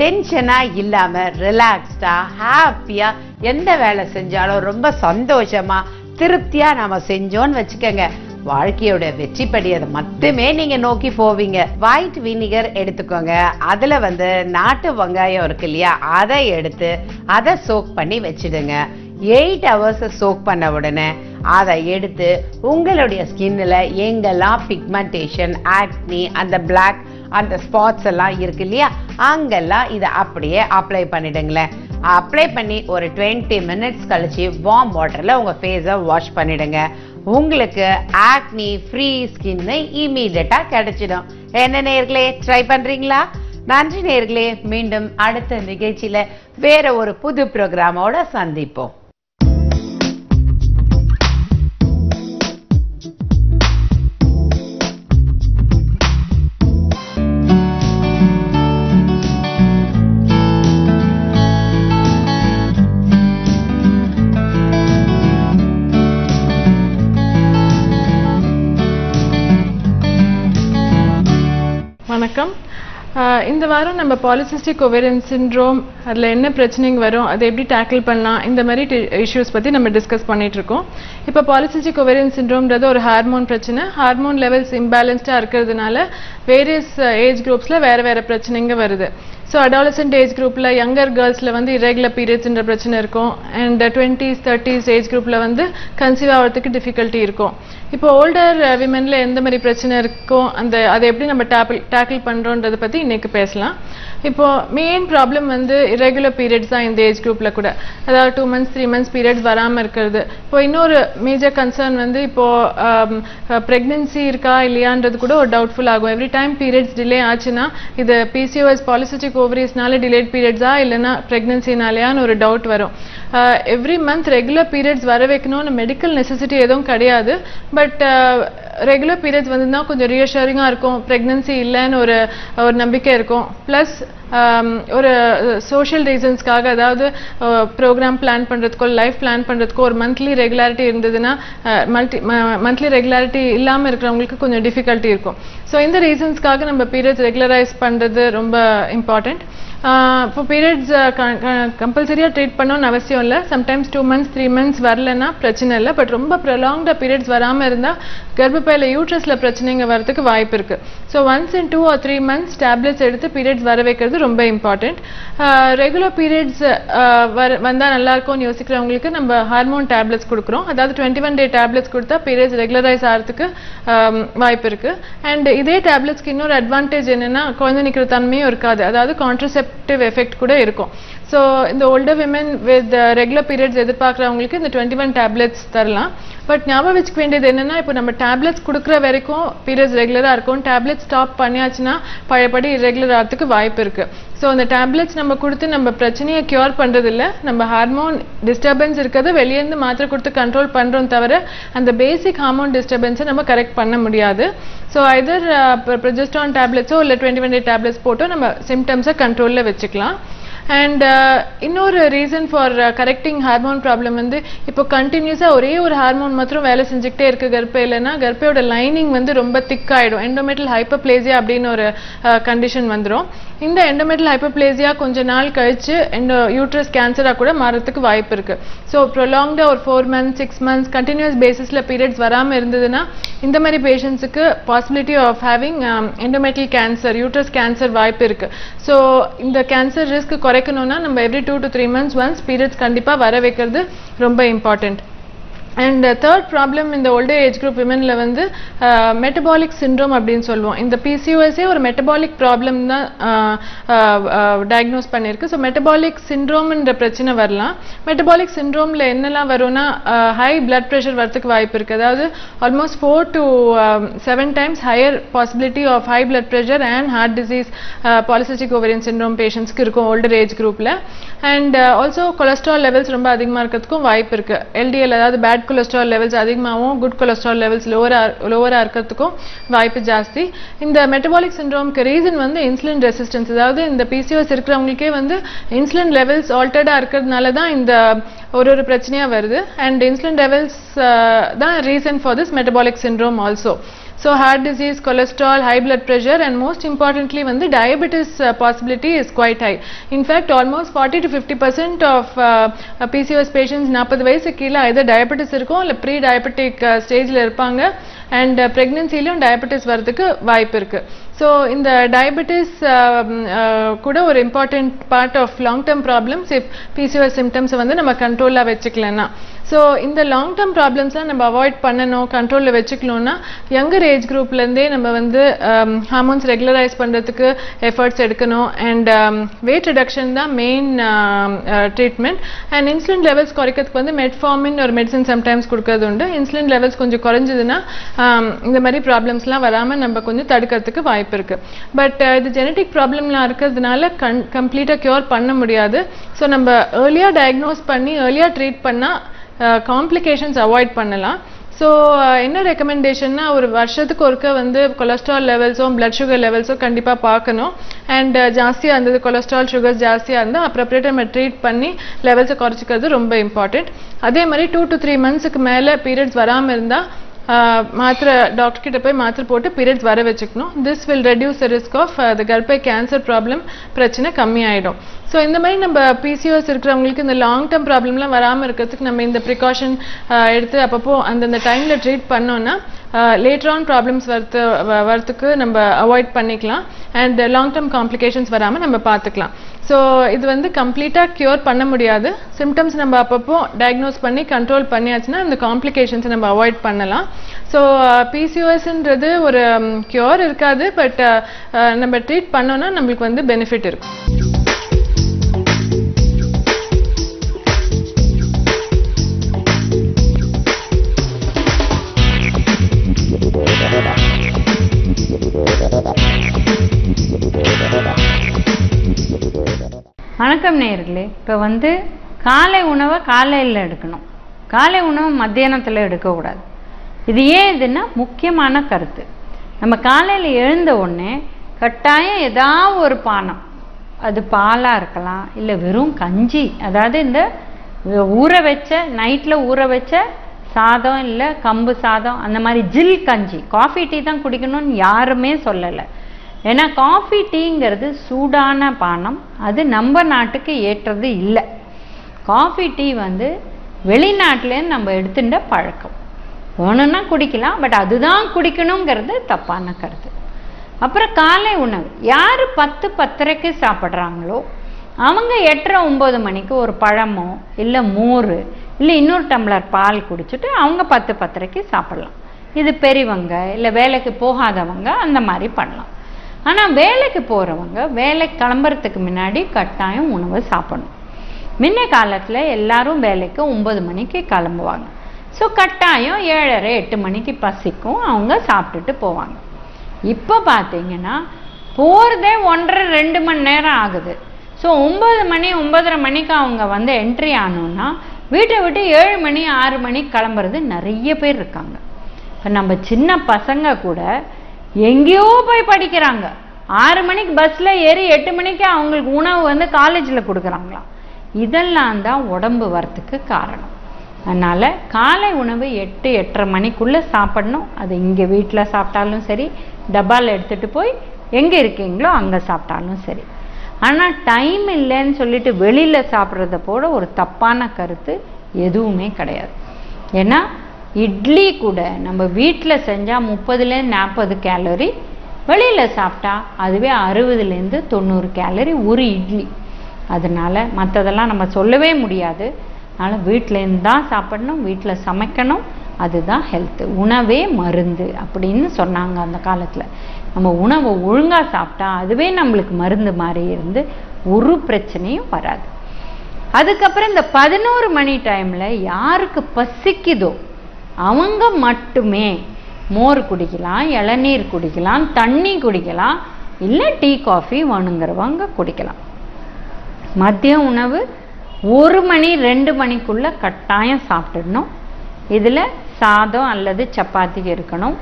டென்ஷனா இல்லாம ரிலாக்ஸ்டா ஹாப்பியா எந்த வேலை செஞ்சாலும் ரொம்ப சந்தோஷமா திருப்தியா நாம செஞ்சோன்னு வச்சுக்கோங்க, வாழ்க்கையோட வெற்றி படியதை மட்டுமே நீங்க நோக்கி போவீங்க. ஒயிட் வினிகர் எடுத்துக்கோங்க. அதுல நாட்டு வெங்காயம் இருக்கு இல்லையா, அதை எடுத்து அதை சோக் பண்ணி வச்சிடுங்க. 8 hours சோக் பண்ண உடனே அதை எடுத்து உங்களுடைய ஸ்கின்ல எங்கெல்லாம் பிக்மெண்டேஷன், ஆக்னி, அந்த பிளாக், அந்த ஸ்பாட்ஸ் எல்லாம் இருக்கு இல்லையா, அங்கெல்லாம் இதை அப்படியே அப்ளை பண்ணிடுங்களேன். அப்ளை பண்ணி ஒரு 20 minutes கழிச்சு வார்ம் வாட்டர்ல உங்க ஃபேஸை வாஷ் பண்ணிடுங்க. உங்களுக்கு ஆக்னி ஃப்ரீ ஸ்கின் இமீடியட்டா கிடைச்சிடும். என்ன நேயர்களே, ட்ரை பண்றீங்களா? நன்றி நேயர்களே, மீண்டும் அடுத்த நிகழ்ச்சியில வேற ஒரு புது ப்ரோக்ராமோட சந்திப்போம். வணக்கம். இந்த வாரம் நம்ம பாலிசிஸ்டிக் ஓவேரியன் சிண்ட்ரோம் அதில் என்ன பிரச்சனைங்க வரும், அதை எப்படி டேக்கிள் பண்ணலாம், இந்த மாதிரி இஷ்யூஸ் பற்றி நம்ம டிஸ்கஸ் பண்ணிட்டு இருக்கோம். இப்போ பாலிசிஸ்டிக் ஓவேரியன் சிண்ட்ரோம்ன்றது ஒரு ஹார்மோன் பிரச்சனை. ஹார்மோன் லெவல்ஸ் இம்பேலன்ஸ்டாக இருக்கிறதுனால வேரியஸ் ஏஜ் குரூப்ஸில் வேறு பிரச்சனைங்க வருது. ஸோ அடாலசன்ட் ஏஜ் குரூப்பில் யங்கர் கேர்ள்ஸில் வந்து irregular periodsன்ற பிரச்சனை இருக்கும். அண்ட் 20s 30s ஏஜ் குரூப்பில் வந்து கன்சீவ் ஆகிறதுக்கு டிஃபிகல்ட்டி இருக்கும். இப்போ ஓல்டர் விமெனில் எந்த மாதிரி பிரச்சனை இருக்கும், அதை எப்படி நம்ம டேக்கிள் பண்ணுறோன்றதை பற்றி இன்னைக்கு பேசலாம். இப்போ மெயின் ப்ராப்ளம் வந்து irregular periods தான் இந்த ஏஜ் குரூப்பில் கூட. அதாவது 2 months 3 months பீரியட்ஸ் வராமல் இருக்கிறது. இப்போ இன்னொரு மேஜர் கன்சர்ன் வந்து இப்போ ப்ரெக்னென்சி இருக்கா இல்லையான்றது கூட ஒரு டவுட்ஃபுல் ஆகும். எவ்ரி டைம் பீரியட்ஸ் டிலே ஆச்சுன்னா இது PCOS பாலிசிஸ்டிக் ஓவரிஸ்னால டிலேட் பீரியட்ஸா இல்லைன்னா ப்ரெக்னென்சினாலேயான்னு ஒரு டவுட் வரும். எவ்ரி மந்த் ரெகுலர் பீரியட்ஸ் வர வைக்கணும்னு மெடிக்கல் நெசசிட்டி எதுவும் கிடையாது. பட் ரெகுலர் பீரியட்ஸ் வந்துன்னா கொஞ்சம் ரியஷூரிங்காக இருக்கும், ப்ரெக்னென்சி இல்லைன்னு ஒரு நம்பிக்கை இருக்கும். ப்ளஸ் ஒரு சோஷியல் ரீசன்ஸ்க்காக, அதாவது ப்ரோக்ராம் பிளான் பண்ணுறதுக்கோ லைஃப் பிளான் பண்ணுறதுக்கோ ஒரு மந்த்லி ரெகுலாரிட்டி இருந்ததுன்னா மந்த்லி ரெகுலாரிட்டி இல்லாமல் இருக்கிறவங்களுக்கு கொஞ்சம் டிஃபிகல்ட்டி இருக்கும். ஸோ இந்த ரீசன்ஸ்க்காக நம்ம பீரியட்ஸ் ரெகுலரைஸ் பண்ணுறது ரொம்ப இம்பார்ட்டண்ட். இப்போ பீரியட்ஸ் கம்பல்சரியாக ட்ரீட் பண்ணணும்னு அவசியம் இல்லை. சம்டைம்ஸ் 2 months 3 months வரலன்னா பிரச்சனை இல்லை. பட் ரொம்ப ப்ரொலாங்டாக பீரியட்ஸ் வராமல் இருந்தால் கர்ப்பப்பையில் யூட்ரஸில் பிரச்சனைங்க வரதுக்கு வாய்ப்பு இருக்குது. So once in 2 or 3 months tablets எடுத்து பீரியட்ஸ் வர வைக்கிறது ரொம்ப இம்பார்ட்டண்ட். ரெகுலர் பீரியட்ஸ் வந்தால் நல்லாயிருக்கும்னு யோசிக்கிறவங்களுக்கு நம்ம ஹார்மோன் டேப்லெட்ஸ் கொடுக்குறோம். அதாவது 21 day டேப்லெட்ஸ் கொடுத்தா பீரியட்ஸ் ரெகுலரைஸ் ஆகிறதுக்கு வாய்ப்பு இருக்குது. அண்ட் இதே டேப்லெட்ஸ்க்கு இன்னொரு அட்வான்டேஜ் என்னென்னா குழந்தை நிற்கிற தன்மையும் இருக்காது. அதாவது கான்ட்ரசெப்டிவ் எஃபெக்ட் கூட இருக்கும். ஸோ இந்த older women with regular periods எதிர்பார்க்குறவங்களுக்கு இந்த 21 டேப்லெட்ஸ் தரலாம். பட் ஞாபகம் வச்சுக்க வேண்டியது என்னென்னா, இப்போ நம்ம டேப்லெட்ஸ் கொடுக்குற வரைக்கும் பீரியட்ஸ் ரெகுலராக இருக்கும். டேப்லெட்ஸ் ஸ்டாப் பண்ணியாச்சுன்னா பழையபடி இரெகுலர் ஆகிறதுக்கு வாய்ப்பு இருக்குது. ஸோ அந்த டேப்லெட்ஸ் நம்ம கொடுத்து நம்ம பிரச்சனையை க்யூர் பண்ணுறது இல்லை. நம்ம ஹார்மோன் டிஸ்டர்பன்ஸ் இருக்கிறத வெளியேருந்து மாத்திரை கொடுத்து கண்ட்ரோல் பண்ணுறோம் தவிர அந்த பேசிக் ஹார்மோன் டிஸ்டர்பன்ஸை நம்ம கரெக்ட் பண்ண முடியாது. ஸோ ஐதர் ப்ரொஜெஸ்ட்ரான் டேப்லெட்ஸோ இல்லை 21 day டேப்லெட்ஸ் போட்டோ நம்ம சிம்டம்ஸை கண்ட்ரோலில் வச்சுக்கலாம். அண்ட் இன்னொரு reason for correcting hormone problem வந்து இப்போ கண்டினியூஸாக ஒரே ஒரு ஹார்மோன் மாத்திரம் வேலை செஞ்சுக்கிட்டே இருக்குது கர்ப்பையிலன்னா கர்ப்பையோட லைனிங் வந்து ரொம்ப திக் ஆகிடும். எண்டோமெட்ரியல் ஹைப்பர்ப்ளேசியா அப்படின்னு ஒரு கண்டிஷன் வந்துடும். இந்த எண்டோமெட்ரியல் ஹைப்பர்ப்ளேசியா கொஞ்ச நாள் கழிச்சு யூட்ரஸ் கேன்சராக கூட மாறதுக்கு வாய்ப்பு இருக்குது. ஸோ ப்ரொலாங்டாக ஒரு 4 months 6 months கண்டினியூஸ் பேசிஸில் பீரியட்ஸ் வராமல் இருந்ததுன்னா இந்த மாதிரி பேஷண்ட்ஸுக்கு possibility of having endometrial cancer, uterus cancer வாய்ப்பு இருக்குது. ஸோ இந்த கேன்சர் ரிஸ்க் குறைக்கணும்னா நம்ம every 2 to 3 months once periods கண்டிப்பாக வர வைக்கிறது ரொம்ப இம்பார்ட்டண்ட். அண்ட் தேர்ட் ப்ராப்ளம் இந்த ஓல்டர் ஏஜ் குரூப் விமெனில் வந்து மெட்டபாலிக் சிண்ட்ரோம் அப்படின்னு சொல்லுவோம். இந்த PCOSே ஒரு மெட்டபாலிக் ப்ராப்ளம் தான் டயக்னோஸ் பண்ணியிருக்கு. ஸோ மெட்டபாலிக் சிண்ட்ரோம்ன்ற பிரச்சனை வரலாம். மெட்டபாலிக் சிண்ட்ரோமில் என்னெல்லாம் வரும்னா ஹை பிளட் ப்ரெஷர் வரதுக்கு வாய்ப்பு இருக்குது. அதாவது almost 4 to 7 times higher possibility of high blood pressure and heart disease polycystic ovarian syndrome பேஷண்ட்ஸ்க்கு இருக்கும் ஓல்டர் ஏஜ் குரூப்பில். அண்ட் ஆல்சோ கொலஸ்ட்ரால் லெவல்ஸ் ரொம்ப அதிகமாக இருக்கிறதுக்கும் வாய்ப்பு இருக்குது. LDL அதாவது பேட் கொலஸ்ட்ரால் லெவல்ஸ் அதிகமாகவும் குட் கொலஸ்ட்ரால் லெவல்ஸ் லோவராக இருக்கிறதுக்கும் வாய்ப்பு ஜாஸ்தி. இந்த மெட்டபாலிக் சிண்ட்ரோம்க்கு ரீசன் வந்து இன்சுலின் ரெசிஸ்டன்ஸ். அதாவது இந்த PCOS இருக்கிறவங்களுக்கே வந்து இன்சுலின் லெவல்ஸ் ஆல்டர்டாக இருக்கிறதுனால தான் இந்த ஒரு பிரச்சனையாக வருது. அண்ட் இன்சுலின் லெவல்ஸ் தான் reason for this metabolic syndrome also. So heart disease, cholesterol, high blood pressure and most importantly வந்து diabetes possibility is quite high. In fact almost 40 to 50% of PCOS patients 40 வயசு கீழே either diabetes இருக்கும் இல்லை pre diabetic ஸ்டேஜில் இருப்பாங்க. And ப்ரெக்னென்சிலையும் diabetes வரதுக்கு வாய்ப்பு இருக்குது. ஸோ இந்த டயபெட்டிஸ் கூட ஒரு important part of long term problems if PCOS சிம்டம்ஸை வந்து நம்ம கண்ட்ரோலாக வச்சுக்கலன்னா. ஸோ இந்த லாங் டேர்ம் ப்ராப்ளம்ஸ்லாம் நம்ம அவாய்ட் பண்ணணும், கண்ட்ரோலில் வச்சுக்கணும்னா யங்கர் ஏஜ் குரூப்லேருந்தே நம்ம வந்து ஹார்மோன்ஸ் ரெகுலரைஸ் பண்ணுறதுக்கு எஃபர்ட்ஸ் எடுக்கணும். அண்ட் வெயிட் ரிடக்ஷன் தான் main treatment. And insulin levels குறைக்கிறதுக்கு வந்து மெட்ஃபார்மின் ஒரு மெடிசன் சம்டைம்ஸ் கொடுக்கறது உண்டு. இன்சுலின் லெவல்ஸ் கொஞ்சம் குறைஞ்சதுன்னா இந்த மாதிரி ப்ராப்ளம்ஸ்லாம் வராமல் நம்ம கொஞ்சம் தடுக்கிறதுக்கு வாய்ப்பு இருக்குது. பட் இது ஜெனட்டிக் ப்ராப்ளம்லாம் இருக்கிறதுனால கம்ப்ளீட்டாக க்யூர் பண்ண முடியாது. ஸோ நம்ம ஏர்லியாக டயக்னோஸ் பண்ணி ஏர்லியாக ட்ரீட் பண்ணால் காம்ப்ளிகேஷன்ஸ் அவாய்ட் பண்ணலாம். ஸோ என்ன ரெக்கமெண்டேஷன்னா ஒரு வருஷத்துக்கு ஒருக்க வந்து கொலஸ்ட்ரால் லெவல்ஸும் பிளட் சுகர் லெவல்ஸும் கண்டிப்பாக பார்க்கணும். அண்ட் ஜாஸ்தியாக இருந்தது கொலஸ்ட்ரால் சுகர்ஸ் ஜாஸ்தியாக இருந்தால் அப்ரோப்ரியேட்டாக நம்ம ட்ரீட் பண்ணி லெவல்ஸை குறைச்சிக்கிறது ரொம்ப இம்பார்ட்டண்ட். அதே மாதிரி 2 to 3 monthsக்கு மேலே பீரியட்ஸ் வராமல் இருந்தால் மாத்திரை டாக்டர் கிட்ட போய் மாத்திரை போட்டு பீரியட்ஸ் வர வச்சுக்கணும். This will reduce the risk of the கர்ப்பை கேன்சர் ப்ராப்ளம், பிரச்சனை கம்மியாயிடும். ஸோ இந்த மாதிரி நம்ம பிசிஓஎஸ் இருக்கிறவங்களுக்கு இந்த லாங் டேர்ம் ப்ராப்ளம்லாம் வராமல் இருக்கிறதுக்கு நம்ம இந்த ப்ரிகாஷன் எடுத்து அப்பப்போ அந்தந்த டைமில் ட்ரீட் பண்ணோன்னா லேட்டர் ஆன் ப்ராப்ளம்ஸ் வரத்துக்கு நம்ம அவாய்ட் பண்ணிக்கலாம். அண்ட் லாங் டேர்ம் காம்ப்ளிகேஷன்ஸ் வராமல் நம்ம பார்த்துக்கலாம். ஸோ இது வந்து கம்ப்ளீட்டாக க்யூர் பண்ண முடியாது. சிம்டம்ஸ் நம்ம அப்பப்போ டயக்னோஸ் பண்ணி கண்ட்ரோல் பண்ணியாச்சுன்னா அந்த காம்ப்ளிகேஷன்ஸை நம்ம அவாய்ட் பண்ணலாம். ஸோ பிசிஓஎஸ்ன்றது ஒரு க்யூர் இருக்காது, பட் நம்ம ட்ரீட் பண்ணோன்னா நம்மளுக்கு வந்து பெனிஃபிட் இருக்கும். வணக்கம் நேயர்களே. இப்போ வந்து காலை உணவை காலையில் எடுக்கணும், காலை உணவு மத்தியானத்தில் எடுக்கக்கூடாது. இது ஏன் இதுன்னா முக்கியமான கருத்து. நம்ம காலையில் எழுந்த உடனே கட்டாயம் ஏதாவது ஒரு பானம், அது பாலாக இருக்கலாம், இல்லை வெறும் கஞ்சி, அதாவது இந்த ஊற வச்ச நைட்டில் ஊற வச்ச சாதம், இல்லை கம்பு சாதம், அந்த மாதிரி ஜில் கஞ்சி. காஃபி டீ தான் குடிக்கணும்னு யாருமே சொல்லலை. ஏன்னா காஃபி டீங்கிறது சூடான பானம், அது நம்ம நாட்டுக்கு ஏற்றது இல்லை. காஃபி டீ வந்து வெளிநாட்டிலேருந்து நம்ம எடுத்துட்ட பழக்கம். வேணும்னா குடிக்கலாம், பட் அதுதான் குடிக்கணுங்கிறது தப்பான கருத்து. அப்புறம் காலை உணவு யார் 10-10:30 சாப்பிட்றாங்களோ அவங்க 8-9 மணிக்கு ஒரு பழமோ இல்லை மோர் இல்லை இன்னொரு டம்ளர் பால் குடிச்சிட்டு அவங்க 10-10:30 சாப்பிட்லாம். இது பெரியவங்க இல்லை வேலைக்கு போகாதவங்க அந்த மாதிரி பண்ணலாம். ஆனால் வேலைக்கு போகிறவங்க வேலைக்கு கிளம்புறதுக்கு முன்னாடி கட்டாயம் உணவு சாப்பிடணும். முன்ன காலத்தில் எல்லாரும் வேலைக்கு 9 மணிக்கு கிளம்புவாங்க. ஸோ கட்டாயம் 7:30-8 மணிக்கு பசிக்கும், அவங்க சாப்பிட்டுட்டு போவாங்க. இப்போ பார்த்தீங்கன்னா போகிறதே 1.5-2 மணி நேரம் ஆகுது. ஸோ 9 மணி 9:30 மணிக்கு அவங்க வந்து என்ட்ரி ஆனோன்னா வீட்டை விட்டு 7 மணி 6 மணிக்கு கிளம்புறது நிறைய பேர் இருக்காங்க. இப்போ நம்ம சின்ன பசங்க கூட எங்கேயோ போய் படிக்கிறாங்க, 6 மணிக்கு பஸ்ஸில் ஏறி 8 மணிக்கு அவங்களுக்கு உணவு வந்து காலேஜில் கொடுக்குறாங்களாம். இதெல்லாம் தான் உடம்பு வரத்துக்கு காரணம். அதனால் காலை உணவு 8-8:30 மணிக்குள்ளே சாப்பிடணும். அது இங்கே வீட்டில் சாப்பிட்டாலும் சரி, டப்பாவில் எடுத்துகிட்டு போய் எங்கே இருக்கீங்களோ அங்கே சாப்பிட்டாலும் சரி. ஆனால் டைம் இல்லைன்னு சொல்லிட்டு வெளியில் சாப்பிட்றத போட ஒரு தப்பான கருத்து எதுவுமே கிடையாது. ஏன்னா இட்லி கூட நம்ம வீட்டில் செஞ்சால் 30-40 கேலரி, வெளியில் சாப்பிட்டா அதுவே 60-90 கேலரி ஒரு இட்லி. அதனால் மற்றதெல்லாம் நம்ம சொல்லவே முடியாது. அதனால் வீட்டிலேருந்து தான் சாப்பிடணும், வீட்டில் சமைக்கணும், அதுதான் ஹெல்த்து. உணவே மருந்து அப்படின்னு சொன்னாங்க அந்த காலத்தில். நம்ம உணவை ஒழுங்காக சாப்பிட்டா அதுவே நம்மளுக்கு மருந்து மாதிரி இருந்து ஒரு பிரச்சனையும் வராது. அதுக்கப்புறம் இந்த 11 மணி டைமில் யாருக்கு பசிக்குதோ அவங்க மட்டுமே மோர் குடிக்கலாம், இளநீர் குடிக்கலாம், தண்ணி குடிக்கலாம், இல்லை டீ காஃபி வேணுங்கிறவங்க குடிக்கலாம். மதிய உணவு 1 மணி 2 மணிக்குள்ளே கட்டாயம் சாப்பிட்டுடணும். இதில் சாதம் அல்லது சப்பாத்தி இருக்கணும்,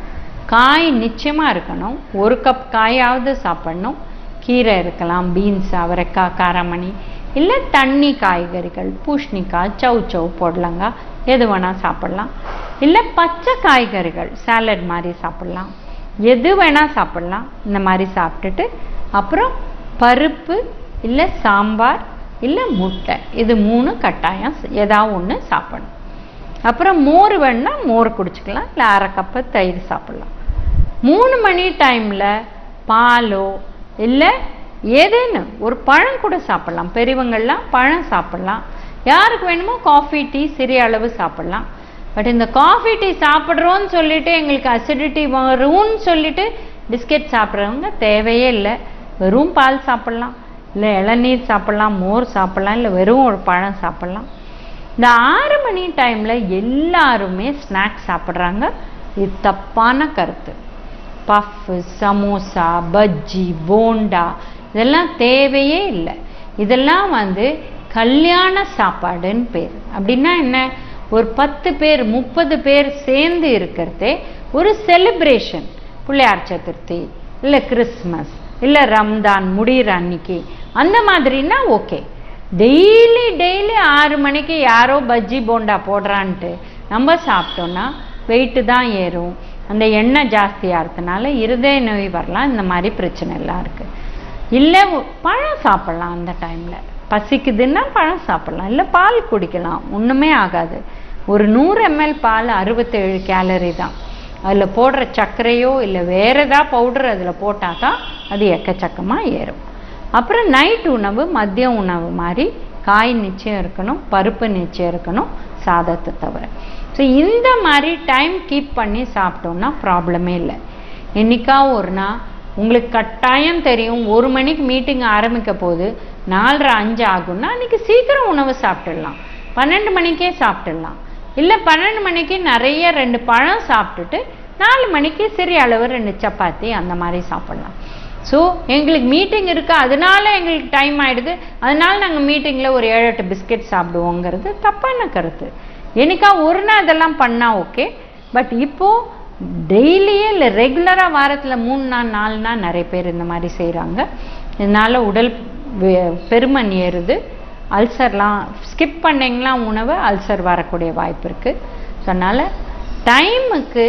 காய் நிச்சயமாக இருக்கணும், 1 கப் காயாவது சாப்பிடணும். கீரை இருக்கலாம், பீன்ஸ், அவரைக்காய், காராமணி, இல்லை தண்ணி காய்கறிகள், பூஷ்ணிக்காய், சௌச்சௌ, பொடலங்காய் எது வேணால் சாப்பிட்லாம். இல்லை பச்சை காய்கறிகள் சாலட் மாதிரி சாப்பிட்லாம், எது வேணால் சாப்பிட்லாம். இந்த மாதிரி சாப்பிட்டுட்டு அப்புறம் பருப்பு இல்லை சாம்பார் இல்லை முட்டை, இது 3 கட்டாயம் ஏதாவது ஒன்று சாப்பிடணும். அப்புறம் மோர் வேணுன்னா மோர் குடிச்சிக்கலாம், இல்லை 1/2 கப்பு தயிர் சாப்பிட்லாம். 3 மணி டைமில் பாலோ இல்லை ஏதேன்னு ஒரு பழம் கூட சாப்பிட்லாம். பெரியவங்கள்லாம் பழம் சாப்பிட்லாம். யாருக்கு வேணுமோ காஃபி டீ சிறிய அளவு சாப்பிட்லாம். பட் இந்த காஃபி டீ சாப்பிட்றோன்னு சொல்லிட்டு எங்களுக்கு அசிடிட்டி வரும்னு சொல்லிட்டு பிஸ்கெட் சாப்பிட்றவங்க தேவையே இல்லை. வெறும் பால் சாப்பிட்லாம், இல்லை இளநீர் சாப்பிட்லாம், மோர் சாப்பிட்லாம், இல்லை வெறும் ஒரு பழம் சாப்பிட்லாம். இந்த 6 மணி டைமில் எல்லாருமே ஸ்நாக்ஸ் சாப்பிட்றாங்க. இது தப்பான கருத்து. பஃப்பு, சமோசா, பஜ்ஜி, போண்டா இதெல்லாம் தேவையே இல்லை. இதெல்லாம் வந்து கல்யாண சாப்பாடுன்னு பேர். அப்படின்னா என்ன, ஒரு 10 பேர் 30 பேர் சேர்ந்து இருக்கிறதே ஒரு செலிப்ரேஷன். பிள்ளையார் சதுர்த்தி இல்லை கிறிஸ்மஸ் இல்லை ரம்தான் முடிகிற அன்னைக்கு அந்த மாதிரின்னா ஓகே. டெய்லி 6 மணிக்கு யாரோ பஜ்ஜி போண்டா போடுறான்ட்டு நம்ம சாப்பிட்டோன்னா வெயிட்டு தான் ஏறும். அந்த எண்ணெய் ஜாஸ்தியாகிறதுனால இருதய நோய் வரலாம். இந்த மாதிரி பிரச்சனை எல்லாம் இருக்குது. இல்லை பழம் சாப்பிட்லாம், அந்த டைமில் பசிக்குதுன்னா பழம் சாப்பிட்லாம், இல்லை பால் குடிக்கலாம், ஒன்றுமே ஆகாது. ஒரு 100 ml பால் 67 கேலரி தான். அதில் போடுற சர்க்கரையோ இல்லை வேறு ஏதாவது பவுடர் அதில் போட்டால் தான் அது எக்கச்சக்கமாக ஏறும். அப்புறம் நைட் உணவு மதிய உணவு மாதிரி காய் நிச்சயம் இருக்கணும், பருப்பு நிச்சயம் இருக்கணும், சாதத்தை தவிர. ஸோ இந்த மாதிரி டைம் கீப் பண்ணி சாப்பிட்டோம்னா ப்ராப்ளமே இல்லை. என்னைக்கா ஒரு நாள் உங்களுக்கு கட்டாயம் தெரியும் 1 மணிக்கு மீட்டிங் ஆரம்பிக்க போது 4:30-5 ஆகும்னா அன்றைக்கி சீக்கிரம் உணவு சாப்பிட்டுடலாம், 12 மணிக்கே சாப்பிட்டுடலாம். இல்லை 12 மணிக்கு நிறைய 2 பழம் சாப்பிட்டுட்டு 4 மணிக்கு சிறிய அளவு 2 சப்பாத்தி அந்த மாதிரி சாப்பிட்லாம். ஸோ எங்களுக்கு மீட்டிங் இருக்குது, அதனால எங்களுக்கு டைம் ஆகிடுது, அதனால நாங்கள் மீட்டிங்கில் ஒரு 7-8 பிஸ்கெட் சாப்பிடுவோங்கிறது தப்பான கருத்து. என்னைக்கா ஒரு நாள் இதெல்லாம் பண்ணால் ஓகே. பட் இப்போது டெய்லியே இல்லை ரெகுலராக வாரத்தில் 3 நாள் 4 நாள் நிறைய பேர் இந்த மாதிரி செய்கிறாங்க. இதனால் உடல் பெருமன் ஏறுது, அல்சர்லாம் ஸ்கிப் பண்ணிங்கன்னா உணவு அல்சர் வரக்கூடிய வாய்ப்பு இருக்குது. ஸோ அதனால் டைமுக்கு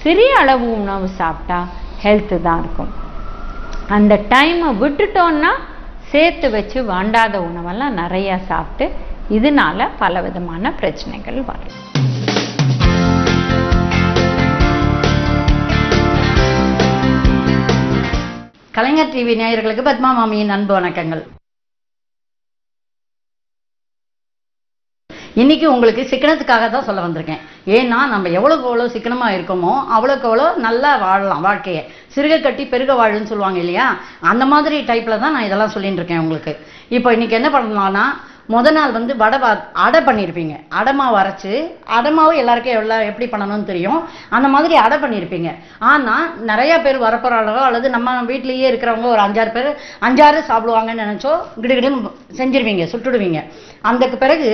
சிறிய அளவு உணவு சாப்பிட்டா ஹெல்த்து தான் இருக்கும். அந்த டைமை விட்டுட்டோன்னா சேர்த்து வச்சு வாண்டாத உணவெல்லாம் நிறையா சாப்பிட்டு இதனால பலவிதமான பிரச்சனைகள் வரும். கலைஞர் டிவி நேயர்களுக்கு பத்மா மாமியின் அன்பு வணக்கங்கள். இன்னைக்கு உங்களுக்கு சிக்கனத்துக்காக தான் சொல்ல வந்திருக்கேன். ஏன்னா நம்ம எவ்வளோக்கு எவ்வளோ சிக்கனமாக இருக்கோமோ அவ்வளோக்கு எவ்வளோ நல்லா வாழலாம் வாழ்க்கையை. சிறுக கட்டி பெருக வாழுன்னு சொல்லுவாங்க இல்லையா, அந்த மாதிரி டைப்பில் தான் நான் இதெல்லாம் சொல்லிட்டு இருக்கேன் உங்களுக்கு. இப்போ இன்னைக்கு என்ன பண்ணலாம்னா, முதல் நாள் வந்து அடை பண்ணியிருப்பீங்க. அடமாவு அரைச்சி, அடமாவு எல்லாருக்கும் எப்படி பண்ணணும்னு தெரியும், அந்த மாதிரி அடை பண்ணியிருப்பீங்க. ஆனால் நிறையா பேர் வரப்போகிறாங்களோ அல்லது நம்ம வீட்லேயே இருக்கிறவங்க ஒரு 5-6 பேர் 5-6 சாப்பிடுவாங்கன்னு நினச்சோ கிடுகிடுன்னு செஞ்சிருவீங்க, சுட்டுடுவீங்க. அதுக்கு பிறகு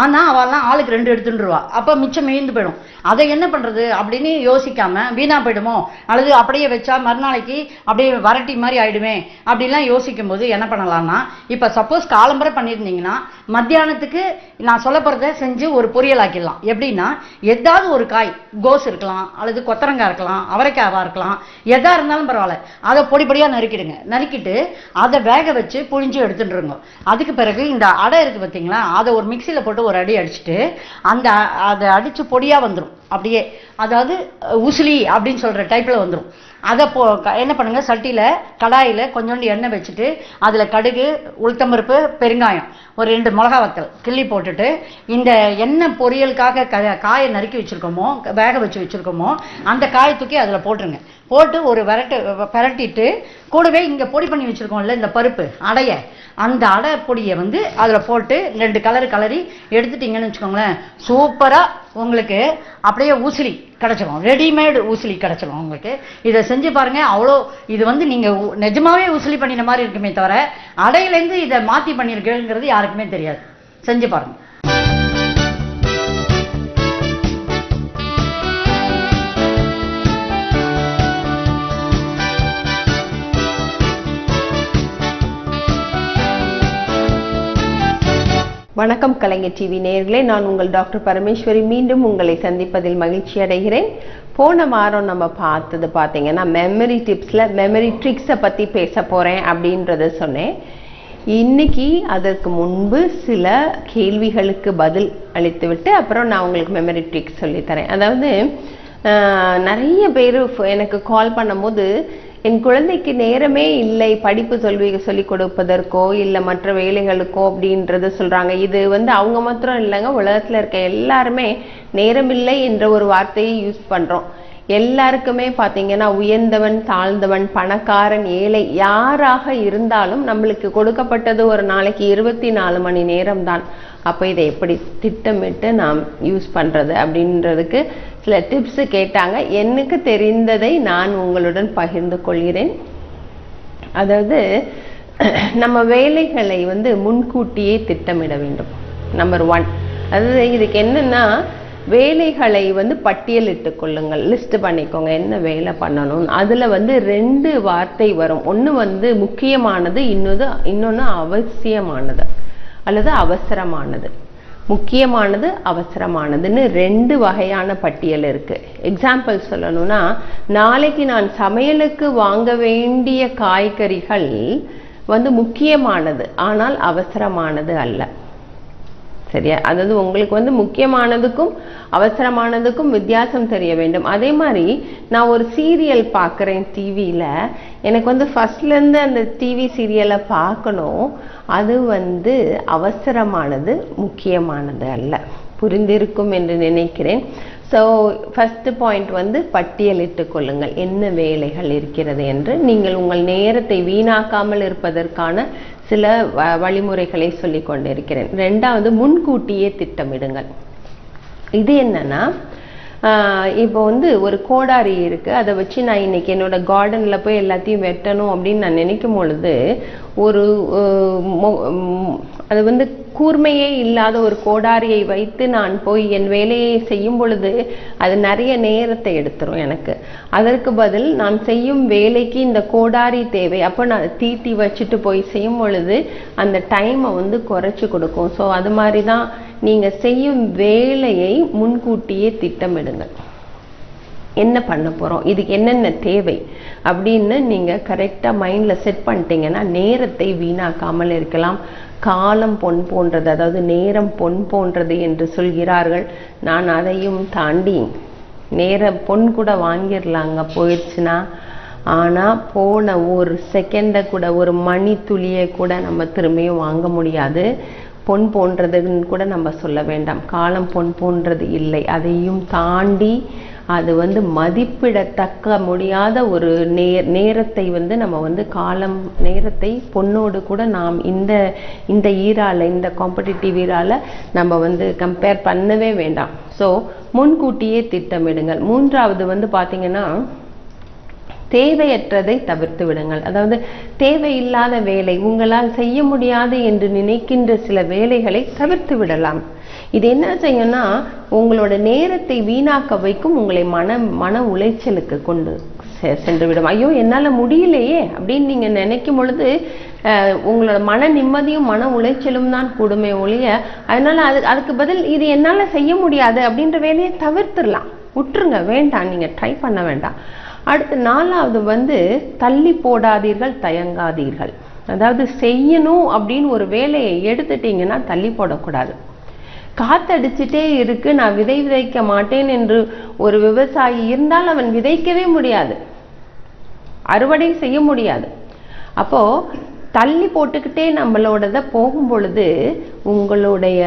ஆனால் அவெல்லாம் ஆளுக்கு 2 எடுத்துட்டுருவா. அப்போ மிச்சம் மீந்து போயிடும். அதை என்ன பண்ணுறது அப்படின்னு யோசிக்காமல் வீணாக போயிடுமோ அல்லது அப்படியே வச்சா மறுநாளைக்கு அப்படியே வரட்டி மாதிரி ஆயிடுமே அப்படின்லாம் யோசிக்கும் போது என்ன பண்ணலாம்னா, இப்போ சப்போஸ் காலம்பரை பண்ணியிருந்தீங்கன்னா மத்தியானத்துக்கு நான் சொல்ல போகிறத செஞ்சு ஒரு பொரியல் ஆக்கிடலாம். எப்படின்னா, ஏதாவது ஒரு காய், கோஸ் இருக்கலாம் அல்லது கொத்தரங்காய் இருக்கலாம், அவரைக்காவாக இருக்கலாம், எதாக இருந்தாலும் பரவாயில்ல, அதை பொடி பொடியாக நறுக்கிடுங்க. நறுக்கிட்டு அதை வேக வச்சு புழிஞ்சு எடுத்துட்டுருங்க. அதுக்கு பிறகு இந்த அடை இருக்குது பார்த்தீங்களா, அதை ஒரு மிக்சியில் போட்டு ஒரு அடி அடிச்சுட்டு அதை அடித்து பொடியாக வந்துடும் அப்படியே. அதாவது உசிலி அப்படின்னு சொல்கிற டைப்பில் வந்துடும். அதை என்ன பண்ணுங்கள், சட்டியில் கடாயில் கொஞ்சோண்டு எண்ணெய் வச்சுட்டு அதில் கடுகு, உளுத்தம்பருப்பு, பெருங்காயம், ஒரு 2 மிளகா வத்தல் கிள்ளி போட்டுட்டு இந்த எண்ணெய் பொரியலுக்காக காயை நறுக்கி வச்சுருக்கோமோ வேக வச்சு வச்சுருக்கோமோ அந்த காயை தூக்கி அதில் போட்டுருங்க. போட்டு ஒரு பரட்டிட்டு கூடவே இங்கே பொடி பண்ணி வச்சுருக்கோம்ல இந்த பருப்பு அடையை, அந்த அடை பொடியை வந்து அதில் போட்டு 2 கலரி எடுத்துட்டிங்கன்னு வச்சுக்கோங்களேன், சூப்பராக உங்களுக்கு அப்படியே ஊசிலி கிடச்சிடும். ரெடிமேடு ஊசிலி கிடச்சிடும் உங்களுக்கு. இதை செஞ்சு பாருங்கள். அவ்வளோ இது வந்து நீங்கள் நிஜமாவே ஊசிலி பண்ணின மாதிரி இருக்குமே தவிர அடையிலேருந்து இதை மாற்றி பண்ணியிருக்கேங்கிறது யாருக்குமே தெரியாது. செஞ்சு பாருங்கள். வணக்கம் கலைஞர் டிவி நேயர்களே, நான் உங்கள் டாக்டர் பரமேஸ்வரி. மீண்டும் உங்களை சந்திப்பதில் மகிழ்ச்சி அடைகிறேன். போன வாரம் நம்ம பார்த்தீங்கன்னா மெமரி டிப்ஸில் மெமரி ட்ரிக்ஸை பற்றி பேச போகிறேன் அப்படின்றத சொன்னேன். இன்னைக்கு அதற்கு முன்பு சில கேள்விகளுக்கு பதில் அளித்துவிட்டு அப்புறம் நான் உங்களுக்கு மெமரி ட்ரிக்ஸ் சொல்லித்தரேன். அதாவது நிறைய பேர் எனக்கு கால் பண்ணும்போது என் குழந்தைக்கு நேரமே இல்லை படிப்பு சொல்லிக் கொடுப்பதற்கோ இல்லை மற்ற வேலைகளுக்கோ அப்படின்றது சொல்கிறாங்க. இது வந்து அவங்க மாத்திரம் இல்லைங்க, உலகத்தில் இருக்க எல்லாருமே நேரமில்லை என்ற ஒரு வார்த்தையை யூஸ் பண்ணுறோம். எல்லாருக்குமே பார்த்தீங்கன்னா உயர்ந்தவன் தாழ்ந்தவன் பணக்காரன் ஏழை யாராக இருந்தாலும் நம்மளுக்கு கொடுக்கப்பட்டது ஒரு நாளைக்கு 24 மணி நேரம் தான். அப்போ இதை எப்படி திட்டமிட்டு நாம் யூஸ் பண்ணுறது அப்படின்றதுக்கு சில டிப்ஸு கேட்டாங்க. எனக்கு தெரிந்ததை நான் உங்களுடன் பகிர்ந்து கொள்கிறேன். அதாவது நம்ம வேலைகளை வந்து முன்கூட்டியே திட்டமிட வேண்டும். நம்பர் 1. அதாவது இதுக்கு என்னன்னா, வேலைகளை வந்து பட்டியலிட்டு கொள்ளுங்கள், லிஸ்ட் பண்ணிக்கோங்க என்ன வேலை பண்ணணும். அதில் வந்து 2 வார்த்தை வரும். ஒன்று வந்து முக்கியமானது, இன்னொன்று அவசியமானது அல்லது அவசரமானது. முக்கியமானது அவசரமானதுன்னு 2 வகையான பட்டியல் இருக்கு. எக்ஸாம்பிள் சொல்லணும்னா, நாளைக்கு நான் சமையலுக்கு வாங்க வேண்டிய காய்கறிகள் முக்கியமானது, ஆனால் அவசரமானது அல்ல. சரியா? அதாவது உங்களுக்கு முக்கியமானதுக்கும் அவசரமானதுக்கும் வித்தியாசம் தெரிய வேண்டும். அதே மாதிரி நான் ஒரு சீரியல் பார்க்குறேன் டிவியில், எனக்கு ஃபர்ஸ்ட்ல இருந்து அந்த டிவி சீரியலை பார்க்கணும், அது அவசரமானது, முக்கியமானது அல்ல. புரிந்திருக்கும் என்று நினைக்கிறேன். ஸோ ஃபர்ஸ்ட் பாயிண்ட் பட்டியலிட்டு கொள்ளுங்கள் என்ன வேலைகள் இருக்கிறது என்று. நீங்கள் உங்கள் நேரத்தை வீணாக்காமல் இருப்பதற்கான சில வழிமுறைகளை சொல்லி கொண்டிருக்கிறேன். 2வது, முன்கூட்டியே திட்டமிடுங்கள். இது என்னன்னா, இப்போ ஒரு கோடாரி இருக்கு, அதை வச்சு நான் இன்னைக்கு என்னோட கார்டன்ல போய் எல்லாத்தையும் வெட்டணும் அப்படின்னு நான் நினைக்கும் பொழுது, ஒரு அது கூர்மையே இல்லாத ஒரு கோடாரியை வைத்து நான் போய் என் வேலையை செய்யும் பொழுது அது நிறைய நேரத்தை எடுத்துரும் எனக்கு. அதற்கு பதில் நான் செய்யும் வேலைக்கு இந்த கோடாரி தேவை, அப்போ நான் தீட்டி வச்சுட்டு போய் செய்யும் பொழுது அந்த டைமை குறைச்சி கொடுக்கும். ஸோ அது மாதிரி தான் நீங்க செய்யும் வேலையை முன்கூட்டியே திட்டமிடுங்கள். என்ன பண்ண போறோம், இதுக்கு என்னென்ன தேவை அப்படின்னு நீங்க கரெக்டா மைண்ட்ல செட் பண்ணிட்டீங்கன்னா நேரத்தை வீணாக்காமல் இருக்கலாம். காலம் பொன் போன்றது, அதாவது நேரம் பொன் போன்றது என்று சொல்கிறார்கள். நான் அதையும் தாண்டி நேரம் பொன் கூட வாங்கிடலாங்க போயிடுச்சுன்னா. ஆனா போன ஒரு செகண்டை கூட, ஒரு மணி துளியை கூட நம்ம திரும்பியும் வாங்க முடியாது. பொன் போன்றதுன்னு கூட நம்ம சொல்ல வேண்டாம், காலம் பொன் போன்றது இல்லை. அதையும் தாண்டி அது மதிப்பிடத்தக்க முடியாத ஒரு நேரத்தை நம்ம காலம் நேரத்தை பொண்ணோடு கூட நாம் இந்த ஈரால, இந்த காம்படிட்டிவ் ஈரால நம்ம கம்பேர் பண்ணவே வேண்டாம். ஸோ முன்கூட்டியே திட்டமிடுங்கள். 3வது பார்த்தீங்கன்னா, தேவையற்றதை தவிர்த்து விடுங்கள். அதாவது தேவையில்லாத வேலை, உங்களால் செய்ய முடியாது என்று நினைக்கின்ற சில வேலைகளை தவிர்த்து விடலாம். இது என்ன செய்யும்னா, உங்களோட நேரத்தை வீணாக்க வைக்கும், உங்களை மன உளைச்சலுக்கு கொண்டு சென்று விடும். ஐயோ என்னால முடியலையே அப்படின்னு நீங்க நினைக்கும் பொழுது உங்களோட மன நிம்மதியும் மன உளைச்சலும் தான் கூடுமே ஒழிய, அதனால அதுக்கு பதில் இது என்னால செய்ய முடியாது அப்படின்ற வேலையை தவிர்த்துடலாம், விட்டுருங்க, வேண்டாம், நீங்க ட்ரை பண்ண வேண்டாம். அடுத்து 4வது தள்ளி போடாதீர்கள், தயங்காதீர்கள். அதாவது செய்யணும் அப்படின்னு ஒரு வேலையை எடுத்துட்டீங்கன்னா தள்ளி போடக்கூடாது. காத்தடிச்சுட்டே இருக்கு, நான் விதைக்க மாட்டேன் என்று ஒரு விவசாயி இருந்தால் அவன் விதைக்கவே முடியாது, அறுவடை செய்ய முடியாது. அப்போ தள்ளி போட்டுக்கிட்டே நம்மளோடத போகும் பொழுது உங்களுடைய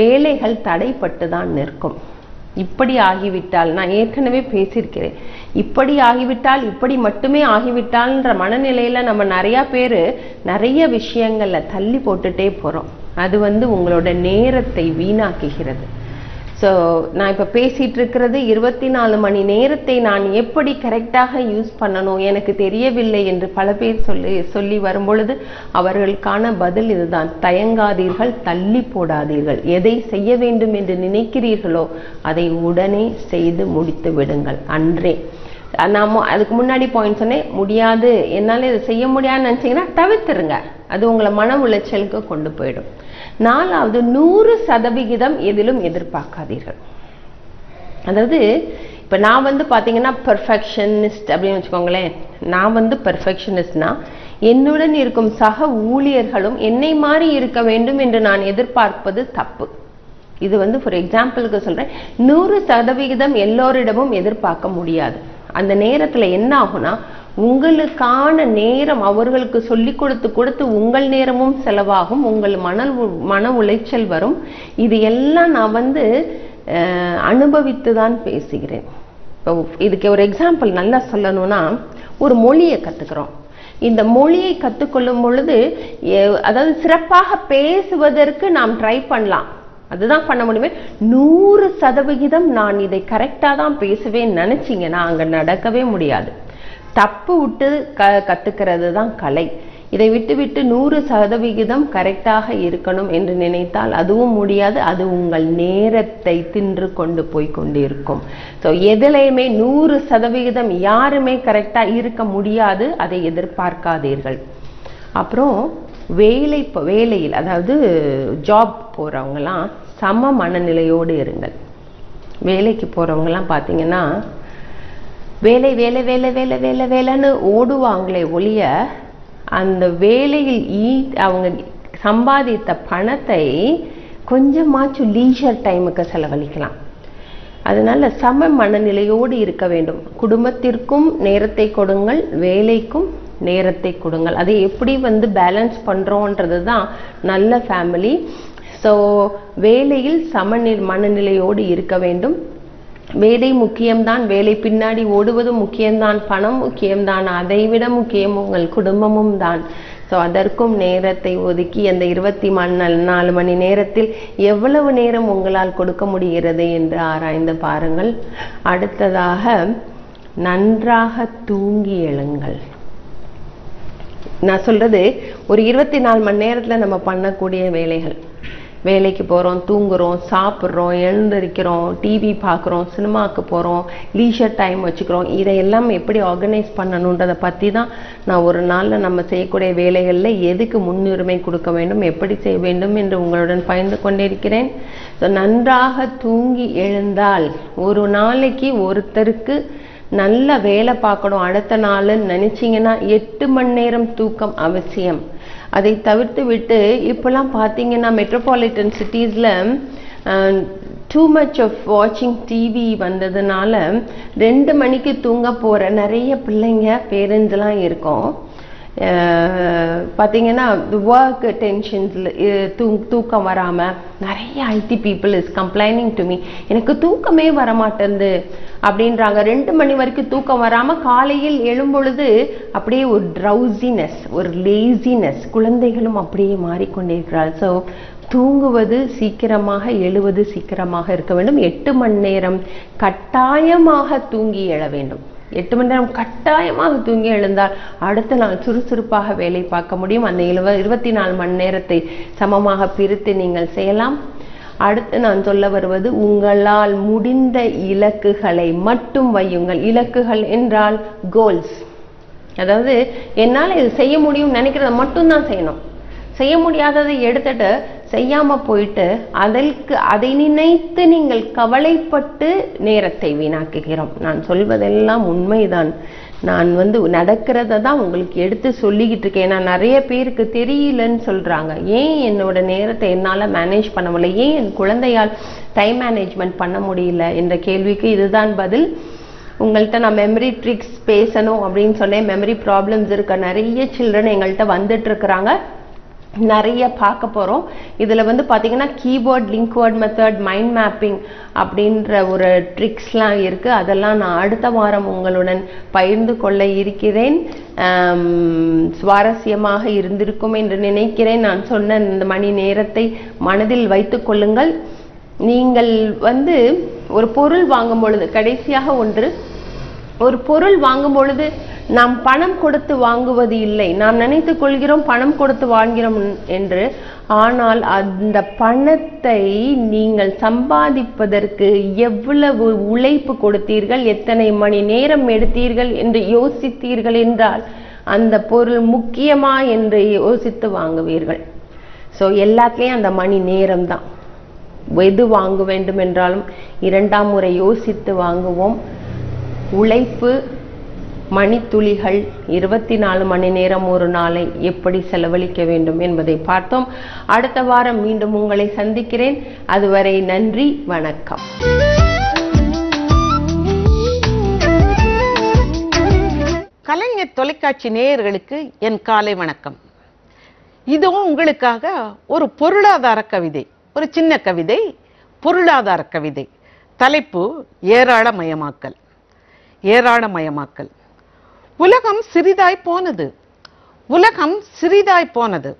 வேலைகள் தடைப்பட்டு தான் நிற்கும். இப்படி ஆகிவிட்டால், நான் ஏற்கனவே பேசியிருக்கிறேன், இப்படி ஆகிவிட்டால், இப்படி மட்டுமே ஆகிவிட்டால்ன்ற மனநிலையில நம்ம நிறைய பேர் நிறைய விஷயங்கள்ல தள்ளி போட்டுட்டே போறோம். அது உங்களோட நேரத்தை வீணாக்குகிறது. ஸோ நான் இப்போ பேசிட்டு இருக்கிறது 24 மணி நேரத்தை நான் எப்படி கரெக்டாக யூஸ் பண்ணணும் எனக்கு தெரியவில்லை என்று பல பேர் சொல்லி வரும் பொழுது அவர்களுக்கான பதில் இதுதான்: தயங்காதீர்கள், தள்ளி போடாதீர்கள். எதை செய்ய வேண்டும் என்று நினைக்கிறீர்களோ அதை உடனே செய்து முடித்து விடுங்கள். அன்றே நாம அதுக்கு முன்னாடி பாயிண்ட் சொன்னேன், முடியாது, என்னால இதை செய்ய முடியாதுன்னு நினைச்சீங்கன்னா தவிர்த்துருங்க, அது உங்களை மன உளைச்சலுக்கு கொண்டு போயிடும். 4வது, 100% எதிலும் எதிர்பார்க்காதீர்கள். அதாவது இப்ப நான் பாத்தீங்கன்னா பெர்ஃபெக்ஷனிஸ்ட் அப்படின்னு வச்சுக்கோங்களேன். நான் பெர்ஃபெக்ஷனிஸ்ட்னா என்னுடன் இருக்கும் சக ஊழியர்களும் என்னை மாதிரி இருக்க வேண்டும் என்று நான் எதிர்பார்ப்பது தப்பு. இது ஃபார் எக்ஸாம்பிளுக்கு சொல்றேன், 100% எல்லோரிடமும் எதிர்பார்க்க முடியாது. அந்த நேரத்துல என்ன ஆகும்னா, உங்களுக்கான நேரம் அவர்களுக்கு சொல்லி கொடுத்து உங்கள் நேரமும் செலவாகும், உங்கள் மன உளைச்சல் வரும். இது எல்லாம் நான் அனுபவித்துதான் பேசுகிறேன். இதுக்கு ஒரு எக்ஸாம்பிள் நல்லா சொல்லணும்னா, ஒரு மொழியை கத்துக்கிறோம். இந்த மொழியை கத்துக்கொள்ளும் பொழுது அதாவது சிறப்பாக பேசுவதற்கு நாம் ட்ரை பண்ணலாம், அதுதான் பண்ண முடியுமே. 100% நான் இதை கரெக்டா தான் பேசுவேன் நினைச்சீங்கன்னா அங்க நடக்கவே முடியாது. தப்பு விட்டு கத்துக்கிறது தான் கலை. இதை விட்டு 100% கரெக்டாக இருக்கணும் என்று நினைத்தால் அதுவும் முடியாது. அது உங்கள் நேரத்தை தின்று கொண்டு போய் கொண்டிருக்கும். ஸோ எதிலையுமே 100% யாருமே கரெக்டா இருக்க முடியாது, அதை எதிர்பார்க்காதீர்கள். அப்புறம் வேலையில், அதாவது ஜாப் போறவங்கலாம் சம மனநிலையோடு இருங்கள். வேலைக்கு போறவங்கலாம் பார்த்தீங்கன்னா வேலை வேலை வேலை வேலை வேலை வேலைன்னு ஓடுவாங்களே ஒழிய அந்த வேலையில் அவங்க சம்பாதித்த பணத்தை கொஞ்சமாச்சும் லீஷர் டைமுக்கு செலவழிக்கலாம். அதனால சம மனநிலையோடு இருக்க வேண்டும். குடும்பத்திற்கும் நேரத்தை கொடுங்கள், வேலைக்கும் நேரத்தை கொடுங்கள். அதை எப்படி பேலன்ஸ் பண்றோன்றது தான் நல்ல ஃபேமிலி. ஸோ வேலையில் மனநிலையோடு இருக்க வேண்டும். வேலை முக்கியம்தான், வேலை பின்னாடி ஓடுவது முக்கியம்தான், பணம் முக்கியம்தான், அதை விட முக்கியம் உங்கள் குடும்பமும் தான். ஸோ அதற்கும் நேரத்தை ஒதுக்கி அந்த 24 மணி நேரத்தில் எவ்வளவு நேரம் உங்களால் கொடுக்க முடிகிறது என்று ஆராய்ந்து பாருங்கள். அடுத்ததாக நன்றாக தூங்கி எழுங்கள். நான் சொல்றது ஒரு 24 மணி நேரத்துல நம்ம பண்ணக்கூடிய வேலைகள். வேலைக்கு போகிறோம், தூங்குறோம், சாப்பிட்றோம், எழுந்திருக்கிறோம், டிவி பார்க்குறோம், சினிமாவுக்கு போகிறோம், லீஷர் டைம் வச்சுக்கிறோம். இதையெல்லாம் எப்படி ஆர்கனைஸ் பண்ணணுன்றதை பற்றி தான் நான் ஒரு நாளில் நம்ம செய்யக்கூடிய வேலைகளில் எதுக்கு முன்னுரிமை கொடுக்க வேண்டும், எப்படி செய்ய வேண்டும் என்று உங்களுடன் பகிர்ந்து கொண்டிருக்கிறேன். ஸோ நன்றாக தூங்கி எழுந்தால் ஒரு நாளைக்கு ஒருத்தருக்கு நல்ல வேலை பார்க்கணும் அடுத்த நாள் நினைச்சிங்கன்னா 8 மணி நேரம் தூக்கம் அவசியம். அதை தவிர்த்து விட்டு இப்பெல்லாம் பார்த்தீங்கன்னா மெட்ரோபாலிட்டன் சிட்டிஸில் டூ மச் ஆஃப் வாட்சிங் டிவி வந்ததுனால 2 மணிக்கு தூங்க போகிற நிறைய பிள்ளைங்க பேரண்ட்ஸ்லாம் இருக்கும். பார்த்தீங்கன்னா ஒர்க் டென்ஷன்ஸில் தூக்கம் வராமல் நிறைய ID people is complaining to me, எனக்கு தூக்கமே வரமாட்டேங்குது அப்படின்றாங்க. 2 மணி வரைக்கும் தூக்கம் வராமல் காலையில் எழும்பொழுது அப்படியே ஒரு ட்ரௌசினஸ், ஒரு லேசினஸ், குழந்தைகளும் அப்படியே மாறிக்கொண்டிருக்கிறாள். ஸோ தூங்குவது சீக்கிரமாக, எழுவது சீக்கிரமாக இருக்க வேண்டும். 8 மணி நேரம் கட்டாயமாக தூங்கி எழ வேண்டும். 8 மணி நேரம் கட்டாயமாக தூங்கி எழுந்தால் அடுத்த நாள் சுறுசுறுப்பாக வேலை பார்க்க முடியும். அந்த 24 மணி நேரத்தை சமமாக பிரித்து நீங்கள் செய்யலாம். அடுத்து நான் சொல்ல வருவது, உங்களால் முடிந்த இலக்குகளை மட்டும் வையுங்கள். இலக்குகள் என்றால் கோல்ஸ். அதாவது என்னால் இது செய்ய முடியும் நினைக்கிறத மட்டும்தான் செய்யணும். செய்ய முடியாததை எடுத்துட்டு செய்யாம போயிட்டு அதை நினைத்து நீங்கள் கவலைப்பட்டு நேரத்தை வீணாக்குகிறோம். நான் சொல்வதெல்லாம் உண்மைதான். நான் நடக்கிறத தான் உங்களுக்கு எடுத்து சொல்லிக்கிட்டு இருக்கேன். நான் நிறைய பேருக்கு தெரியலன்னு சொல்றாங்க. ஏன் என்னோட நேரத்தை என்னால் மேனேஜ் பண்ண முடியல, ஏன் என் குழந்தையால் டைம் மேனேஜ்மெண்ட் பண்ண முடியல என்ற கேள்விக்கு இதுதான் பதில். உங்கள்கிட்ட நான் மெமரி ட்ரிக்ஸ் பேசணும் அப்படின்னு சொன்னேன். மெமரி ப்ராப்ளம்ஸ் இருக்க நிறைய சில்ட்ரன் எங்கள்கிட்ட வந்துட்டு இருக்கிறாங்க. நிறைய பார்க்க போகிறோம். இதில் பார்த்தீங்கன்னா கீபோர்ட், லிங்க்வேர்ட் மெத்தட், மைண்ட் மேப்பிங் அப்படின்ற ஒரு ட்ரிக்ஸ்லாம் இருக்குது. அதெல்லாம் நான் அடுத்த வாரம் உங்களுடன் பகிர்ந்து கொள்ள இருக்கிறேன். சுவாரஸ்யமாக இருந்திருக்கும் என்று நினைக்கிறேன். நான் சொன்ன இந்த மணி நேரத்தை மனதில் வைத்து கொள்ளுங்கள். நீங்கள் ஒரு பொருள் வாங்கும் பொழுது, கடைசியாக ஒரு பொருள் வாங்கும் பொழுது நாம் பணம் கொடுத்து வாங்குவது இல்லை. நாம் நினைத்துக் கொள்கிறோம் பணம் கொடுத்து வாங்கிறோம் என்று. ஆனால் அந்த பணத்தை நீங்கள் சம்பாதிப்பதற்கு எவ்வளவு உழைப்பு கொடுத்தீர்கள், எத்தனை மணி நேரம் எடுத்தீர்கள் என்று யோசித்தீர்கள் என்றால் அந்த பொருள் முக்கியமா என்று யோசித்து வாங்குவீர்கள். ஸோ எல்லாத்துலேயும் அந்த மணி நேரம் தான். எது வாங்க வேண்டும் என்றாலும் 2ஆம் முறை யோசித்து வாங்குவோம். உழைப்பு, மணித்துளிகள், 24 மணி நேரம் ஒரு நாளை எப்படி செலவழிக்க வேண்டும் என்பதை பார்த்தோம். அடுத்த வாரம் மீண்டும் உங்களை சந்திக்கிறேன். அதுவரை நன்றி, வணக்கம். கலைஞர் தொலைக்காட்சி நேயர்களுக்கு என் காலை வணக்கம். இதுவும் உங்களுக்காக ஒரு பொருளாதார கவிதை, ஒரு சின்ன கவிதை, பொருளாதார கவிதை. தலைப்பு ஏராளமயமாக்கல். ஏராளமயமாக்கல். உலகம் சிறிதாய் போனது, உலகம் சிறிதாய் போனது,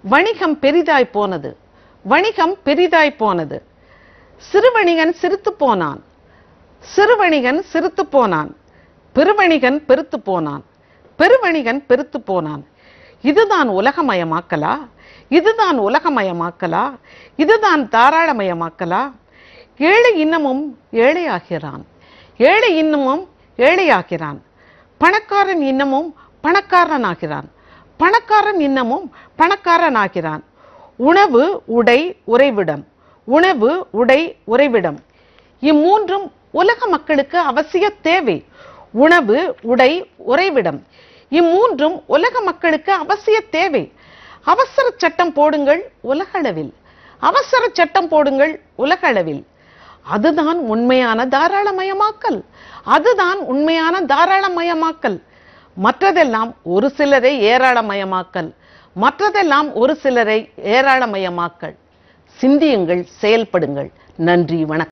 வணிகம் பெரிதாய் போனது, வணிகம் பெரிதாய் போனது. சிறுவணிகன் சிரித்து போனான், சிறுவணிகன் சிரித்து போனான், பெருவணிகன் பெருத்து போனான், பெருவணிகன் பெருத்து போனான். இதுதான் உலகமயமாக்கலா? இதுதான் உலகமயமாக்கலா? இதுதான் தாராளமயமாக்கலா? ஏழை இன்னமும் ஏழையாகிறான், ஏழை இன்னமும் ஏழையாகிறான். பணக்காரன் இன்னமும் பணக்காரனாகிறான், பணக்காரன் இன்னமும் பணக்காரனாகிறான். உணவு, உடை, உறைவிடம், உணவு, உடை, உறைவிடம் இம்மூன்றும் உலக மக்களுக்கு அவசிய தேவை. உணவு, உடை, உறைவிடம் இம்மூன்றும் உலக மக்களுக்கு அவசிய தேவை. அவசர சட்டம் போடுங்கள் உலகளவில், அவசர சட்டம் போடுங்கள் உலகளவில். அதுதான் உண்மையான தாராளமயமாக்கல், அதுதான் உண்மையான தாராளமயமாக்கல். மற்றதெல்லாம் ஒரு சிலரை ஏராளமயமாக்கல், மற்றதெல்லாம் ஒரு சிலரை ஏராளமயமாக்கல். சிந்தியுங்கள், செயல்படுங்கள். நன்றி, வணக்கம்.